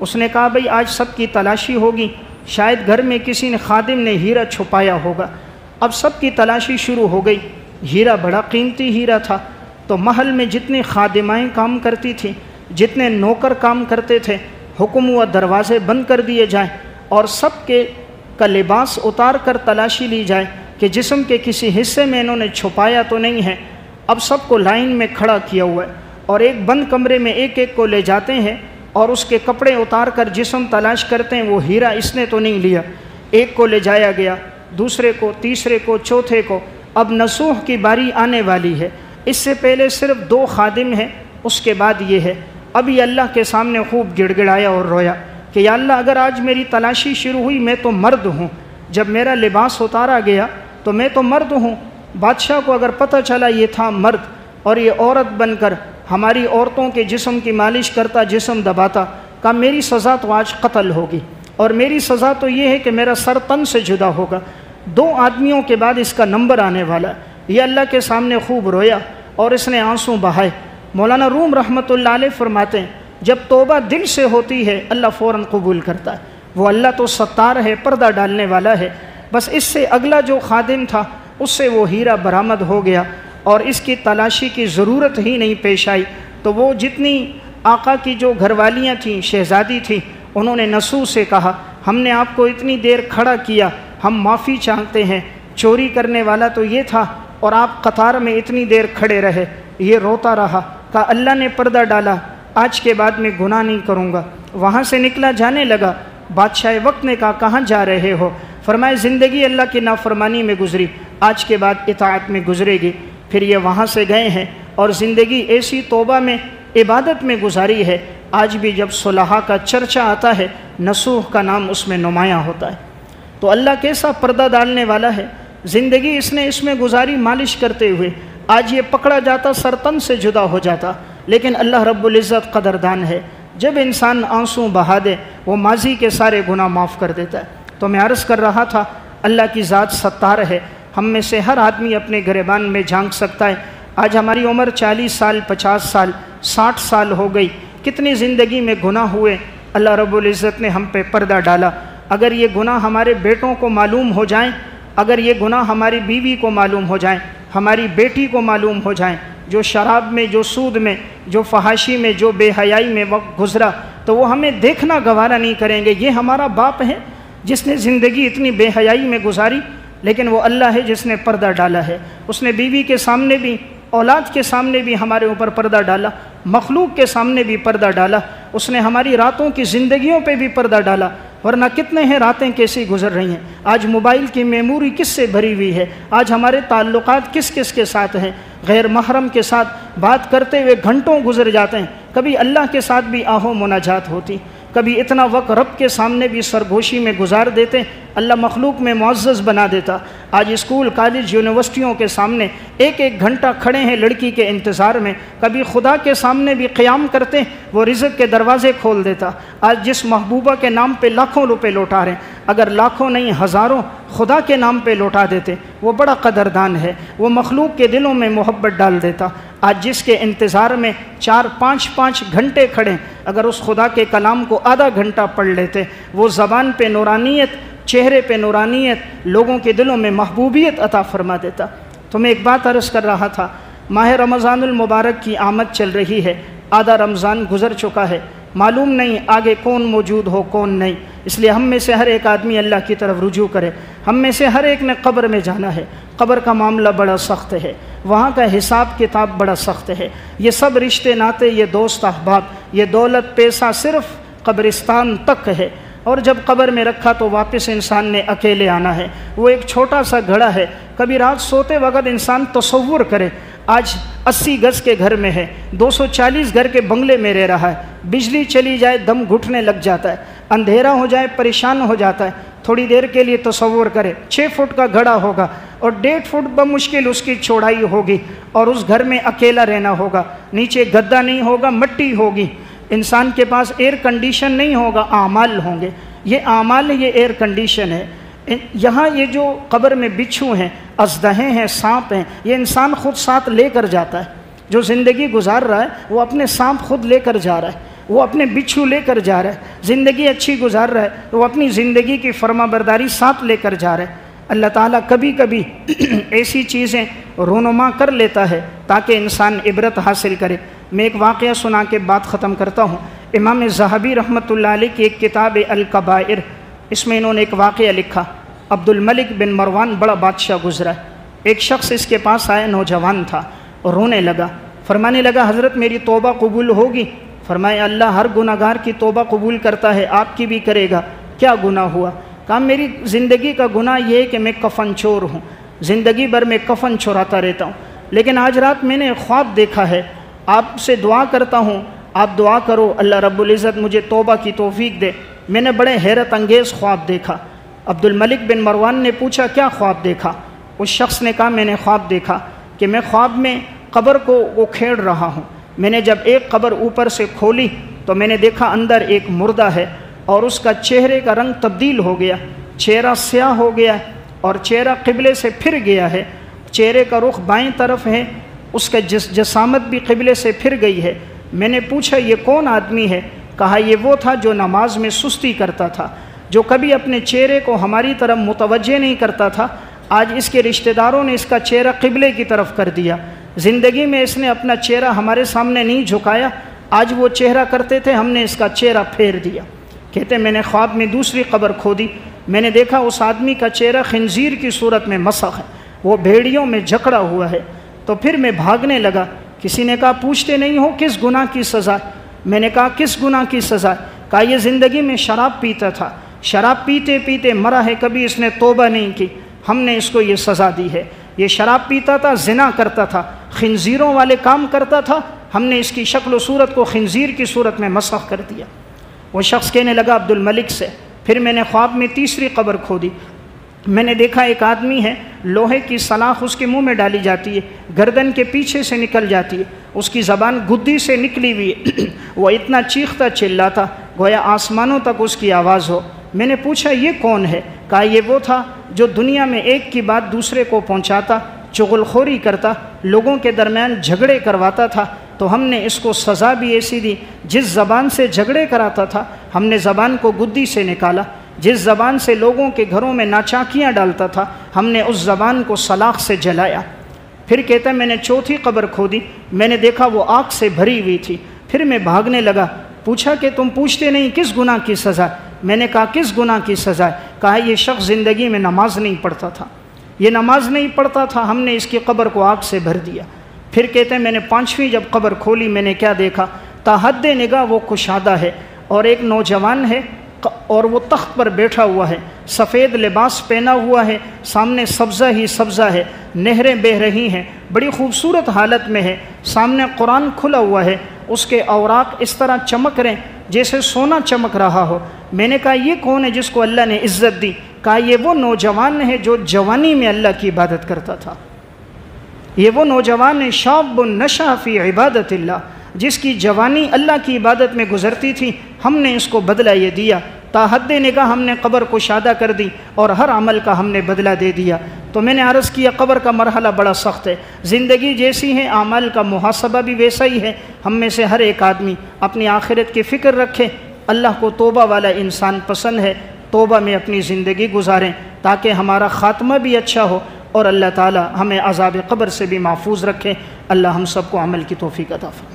اس نے کہا بھئی آج سب کی تلاشی ہوگی، شاید گھر میں کسی نے خادم نے ہیرا چھپایا ہوگا۔ اب سب کی تلاشی شروع ہو گئی، ہیرا بڑا قیمتی ہیرا تھا، تو محل میں جتنی خادمائیں کام کرتی تھیں، جتنے نوکر کام کرتے تھے، حکم ہوا دروازے بند کر دیے جائیں اور سب کے کا لباس اتار کر تلاشی لی جائے کہ جسم کے کسی حصے میں انہوں نے چھپایا تو نہیں ہے۔ اب سب کو لائن میں کھڑا کیا ہوا ہے اور ایک بند کمرے میں ایک ایک کو لے جاتے ہیں اور اس کے کپڑے اتار کر جسم تلاش کرتے ہیں، وہ ہیرا اس نے تو نہیں لیا۔ ایک کو لے جایا گیا، دوسرے کو، تیسرے کو، چوتھے کو۔ اب نصوح کی باری آنے والی ہے، اس سے پہلے صرف 2 خادم ہیں، اس کے بعد یہ ہے۔ اب یہ اللہ کے سامنے خوب گڑ گڑایا اور رویا کہ یا اللہ اگر آج میری تلاشی شروع ہوئی، میں تو مرد ہوں، جب میرا لباس اتارا گیا تو میں تو مرد ہوں، بادشاہ کو اگر پتہ چلا یہ تھا مرد اور یہ عورت بن کر ہماری عورتوں کے جسم کی مالش کرتا، جسم دباتا، کہا میری سزا تو آج قتل ہوگی، اور میری سزا تو یہ ہے کہ میرا سر تن سے جدا ہوگا۔ 2 آدمیوں کے بعد اس کا نمبر آنے والا ہے۔ یہ اللہ کے سامنے خوب رویا اور اس نے آنسو بہائے۔ مولانا روم رحمۃ اللہ علیہ فرماتے ہیں جب توبہ دل سے ہوتی ہے اللہ فوراً قبول کرتا ہے۔ وہ اللہ تو ستار ہے، پردہ ڈالنے والا ہے۔ بس اس سے اگلا جو خادم تھا اس سے وہ ہیرا برآمد ہو گیا اور اس کی تلاشی کی ضرورت ہی نہیں پیش آئی۔ تو وہ جتنی آقا کی جو گھر والیاں تھیں، شہزادی تھیں، انہوں نے نصوح سے کہا ہم نے آپ کو اتنی دیر کھڑا کیا، ہم معافی چاہتے ہیں، چوری کرنے والا تو یہ تھا اور آپ قطار میں اتنی دیر کھڑے رہے۔ یہ روتا رہا، کہا اللہ نے پردہ ڈالا، آج کے بعد میں گناہ نہیں کروں گا۔ وہاں سے نکلا، جانے لگا۔ بادشاہ وقت نے کہا کہاں جا رہے ہو؟ فرمائے زندگی اللہ کی نافرمانی میں گزری، آج کے بعد اطاعت میں گزرے گی۔ پھر یہ وہاں سے گئے ہیں اور زندگی ایسی توبہ میں، عبادت میں گزاری ہے۔ آج بھی جب صلحاء کا چرچہ آتا ہے نصوح کا نام اس میں نمایاں ہوتا ہے۔ تو اللہ کیسا پردہ ڈالنے والا ہے، زندگی اس نے اس میں گزاری مالش کرتے ہوئے۔ آج یہ پکڑا جاتا سرتن سے جدا ہو جاتا، لیکن اللہ رب العزت قدردان ہے، جب انسان آنسو بہا دے وہ ماضی کے سارے گناہ معاف کر دیتا ہے۔ تو میں عرض کر رہا تھا اللہ کی ذات ستار ہے، ہم میں سے ہر آدمی اپنے گریبان میں جھانک سکتا ہے۔ آج ہماری عمر 40 سال، 50 سال، 60 سال ہو گئی، کتنی زندگی میں گناہ ہوئے، اللہ رب العزت نے ہم پہ پردہ ڈالا۔ اگر یہ گناہ ہمارے بیٹوں کو معلوم ہو جائیں، اگر یہ گناہ ہماری بیوی کو معلوم ہو جائیں، ہماری بیٹی کو معلوم ہو جائیں، جو شراب میں، جو سود میں، جو فحاشی میں، جو بے حیائی میں وقت گزرا، تو وہ ہمیں دیکھنا گوارا نہیں کریں گے۔ یہ ہمارا باپ ہے جس نے زندگی اتنی بے حیائی میں گزاری، لیکن وہ اللہ ہے جس نے پردہ ڈالا ہے۔ اس نے بیوی کے سامنے بھی، اولاد کے سامنے بھی ہمارے اوپر پردہ ڈالا، مخلوق کے سامنے بھی پردہ ڈالا۔ اس نے ہماری راتوں کی زندگیوں پہ بھی پردہ ڈالا، ورنہ کتنے ہیں راتیں کیسی گزر رہی ہیں۔ آج موبائل کی میموری کس سے بھری ہوئی ہے، آج ہمارے تعلقات کس کس کے ساتھ ہیں، غیر محرم کے ساتھ بات کرتے ہوئے گھنٹوں گزر جاتے ہیں۔ کبھی اللہ کے ساتھ بھی آہو مناجات ہوتی، کبھی اتنا وقت رب کے سامنے بھی سرگوشی میں گزار دیتے، اللہ مخلوق میں معزز بنا دیتا۔ آج اسکول، کالج، یونیورسٹیوں کے سامنے ایک ایک گھنٹہ کھڑے ہیں لڑکی کے انتظار میں، کبھی خدا کے سامنے بھی قیام کرتے، وہ رزق کے دروازے کھول دیتا۔ آج جس محبوبہ کے نام پہ لاکھوں روپے لوٹا رہے ہیں، اگر لاکھوں نہیں ہزاروں خدا کے نام پہ لوٹا دیتے، وہ بڑا قدردان ہے، وہ مخلوق کے دلوں میں محبت ڈال دیتا۔ آج جس کے انتظار میں 4-5 گھنٹے کھڑے، اگر اس خدا کے کلام کو آدھا گھنٹہ پڑھ لیتے، وہ زبان پہ نورانیت، چہرے پہ نورانیت، لوگوں کے دلوں میں محبوبیت عطا فرما دیتا۔ تو میں ایک بات عرض کر رہا تھا، ماہ رمضان المبارک کی آمد چل رہی ہے، آدھا رمضان گزر چکا ہے، معلوم نہیں آگے کون موجود ہو کون نہیں، اس لیے ہم میں سے ہر ایک آدمی اللہ کی طرف رجوع کرے۔ ہم میں سے ہر ایک نے قبر میں جانا ہے، قبر کا معاملہ بڑا سخت ہے، وہاں کا حساب کتاب بڑا سخت ہے۔ یہ سب رشتے ناتے، یہ دوست احباب، یہ دولت پیسہ صرف قبرستان تک ہے، اور جب قبر میں رکھا تو واپس انسان نے اکیلے آنا ہے۔ وہ ایک چھوٹا سا گھڑا ہے، کبھی رات سوتے وقت انسان تصور کرے، آج 80 گز کے گھر میں ہے، 240 گھر کے بنگلے میں رہ رہا ہے، بجلی چلی جائے دم گھٹنے لگ جاتا ہے، اندھیرا ہو جائے پریشان ہو جاتا ہے۔ تھوڑی دیر کے لیے تصور کرے 6 فٹ کا گھڑا ہوگا اور 1.5 فٹ بمشکل اس کی چوڑائی ہوگی، اور اس گھر میں اکیلا رہنا ہوگا، نیچے گدا نہیں ہوگا، مٹی ہوگی، انسان کے پاس ایئر کنڈیشن نہیں ہوگا، اعمال ہوں گے۔ یہ اعمال، یہ ایئر کنڈیشن ہے۔ یہاں یہ جو قبر میں بچھو ہیں، اژدہیں ہیں، سانپ ہیں، یہ انسان خود ساتھ لے کر جاتا ہے۔ جو زندگی گزار رہا ہے وہ اپنے سانپ خود لے کر جا رہا ہے۔ وہ اپنے بچھو لے کر جا رہا ہے، زندگی اچھی گزار رہا ہے تو وہ اپنی زندگی کی فرما برداری ساتھ لے کر جا رہا ہے۔ اللہ تعالیٰ کبھی کبھی ایسی چیزیں رونما کر لیتا ہے تاکہ انسان عبرت حاصل کرے۔ میں ایک واقعہ سنا کے بات ختم کرتا ہوں۔ امام ذہبی رحمۃ اللہ علیہ کی ایک کتاب الکبائر، اس میں انہوں نے ایک واقعہ لکھا۔ عبد الملک بن مروان بڑا بادشاہ گزرا، ایک شخص اس کے پاس آیا، نوجوان تھا، اور رونے لگا، فرمانے لگا حضرت میری توبہ قبول ہوگی؟ فرمایا اللہ ہر گناہ گار کی توبہ قبول کرتا ہے، آپ کی بھی کرے گا۔ کیا گناہ ہوا؟ کہا میری زندگی کا گناہ یہ ہے کہ میں کفن چور ہوں، زندگی بھر میں کفن چوراتا رہتا ہوں، لیکن آج رات میں نے ایک خواب دیکھا ہے، آپ سے دعا کرتا ہوں، آپ دعا کرو اللہ رب العزت مجھے توبہ کی توفیق دے۔ میں نے بڑے حیرت انگیز خواب دیکھا۔ عبد الملک بن مروان نے پوچھا کیا خواب دیکھا؟ اس شخص نے کہا میں نے خواب دیکھا کہ میں خواب میں قبر کو وہ کھیڑ رہا ہوں، میں نے جب ایک قبر اوپر سے کھولی تو میں نے دیکھا اندر ایک مردہ ہے اور اس کا چہرے کا رنگ تبدیل ہو گیا، چہرہ سیاہ ہو گیا اور چہرہ قبلے سے پھر گیا ہے، چہرے کا رخ بائیں طرف ہے، اس کا جسامت بھی قبلے سے پھر گئی ہے۔ میں نے پوچھا یہ کون آدمی ہے؟ کہا یہ وہ تھا جو نماز میں سستی کرتا تھا، جو کبھی اپنے چہرے کو ہماری طرف متوجہ نہیں کرتا تھا، آج اس کے رشتہ داروں نے اس کا چہرہ قبلے کی طرف کر دیا، زندگی میں اس نے اپنا چہرہ ہمارے سامنے نہیں جھکایا، آج وہ چہرہ کرتے تھے ہم نے اس کا چہرہ پھیر دیا۔ کہتے میں نے خواب میں دوسری قبر کھودی، میں نے دیکھا اس آدمی کا چہرہ خنزیر کی صورت میں مسخ ہے، وہ بھیڑیوں میں جکڑا ہوا ہے۔ تو پھر میں بھاگنے لگا، کسی نے کہا پوچھتے نہیں ہو کس گناہ کی سزا؟ میں نے کہا کس گناہ کی سزا؟ کہا یہ زندگی میں شراب پیتا تھا، شراب پیتے پیتے مرا ہے، کبھی اس نے توبہ نہیں کی، ہم نے اس کو یہ سزا دی ہے۔ یہ شراب پیتا تھا، زنا کرتا تھا، خنزیروں والے کام کرتا تھا، ہم نے اس کی شکل و صورت کو خنزیر کی صورت میں مسخ کر دیا۔ وہ شخص کہنے لگا عبد الملک سے، پھر میں نے خواب میں تیسری قبر کھودی، میں نے دیکھا ایک آدمی ہے، لوہے کی سلاخ اس کے منہ میں ڈالی جاتی ہے، گردن کے پیچھے سے نکل جاتی ہے، اس کی زبان گدی سے نکلی ہوئی ہے، وہ اتنا چیختا چلاتا گویا آسمانوں تک اس کی آواز ہو۔ میں نے پوچھا یہ کون ہے؟ کہا یہ وہ تھا جو دنیا میں ایک کی بات دوسرے کو پہنچاتا، چغل خوری کرتا، لوگوں کے درمیان جھگڑے کرواتا تھا، تو ہم نے اس کو سزا بھی ایسی دی، جس زبان سے جھگڑے کراتا تھا ہم نے زبان کو گدی سے نکالا، جس زبان سے لوگوں کے گھروں میں ناچاکیاں ڈالتا تھا ہم نے اس زبان کو سلاخ سے جلایا۔ پھر کہتا ہے میں نے چوتھی قبر کھودی، میں نے دیکھا وہ آگ سے بھری ہوئی تھی، پھر میں بھاگنے لگا، پوچھا کہ تم پوچھتے نہیں کس گناہ کی سزا؟ میں نے کہا کس گناہ کی سزا ہے؟ کہا یہ شخص زندگی میں نماز نہیں پڑھتا تھا، یہ نماز نہیں پڑھتا تھا، ہم نے اس کی قبر کو آگ سے بھر دیا۔ پھر کہتے ہیں میں نے پانچویں جب قبر کھولی میں نے کیا دیکھا؟ تا حد نگاہ وہ کشادہ ہے اور ایک نوجوان ہے اور وہ تخت پر بیٹھا ہوا ہے، سفید لباس پہنا ہوا ہے، سامنے سبزہ ہی سبزہ ہے، نہریں بہہ رہی ہیں، بڑی خوبصورت حالت میں ہے، سامنے قرآن کھلا ہوا ہے، اس کے اوراق اس طرح چمک رہے جیسے سونا چمک رہا ہو۔ میں نے کہا یہ کون ہے جس کو اللہ نے عزت دی؟ کہا یہ وہ نوجوان ہے جو جوانی میں اللہ کی عبادت کرتا تھا، یہ وہ نوجوان ہے شاب نشأ فی عبادت اللہ، جس کی جوانی اللہ کی عبادت میں گزرتی تھی، ہم نے اس کو بدلہ یہ دیا، تا حد نگاہ ہم نے قبر کو شادہ کر دی اور ہر عمل کا ہم نے بدلہ دے دیا۔ تو میں نے عرض کیا قبر کا مرحلہ بڑا سخت ہے، زندگی جیسی ہے اعمال کا محاسبہ بھی ویسا ہی ہے۔ ہم میں سے ہر ایک آدمی اپنی آخرت کی فکر رکھے، اللہ کو توبہ والا انسان پسند ہے، توبہ میں اپنی زندگی گزاریں تاکہ ہمارا خاتمہ بھی اچھا ہو اور اللہ تعالی ہمیں عذاب قبر سے بھی محفوظ رکھے۔ اللہ ہم سب کو عمل کی توفیق عطا فرمائے۔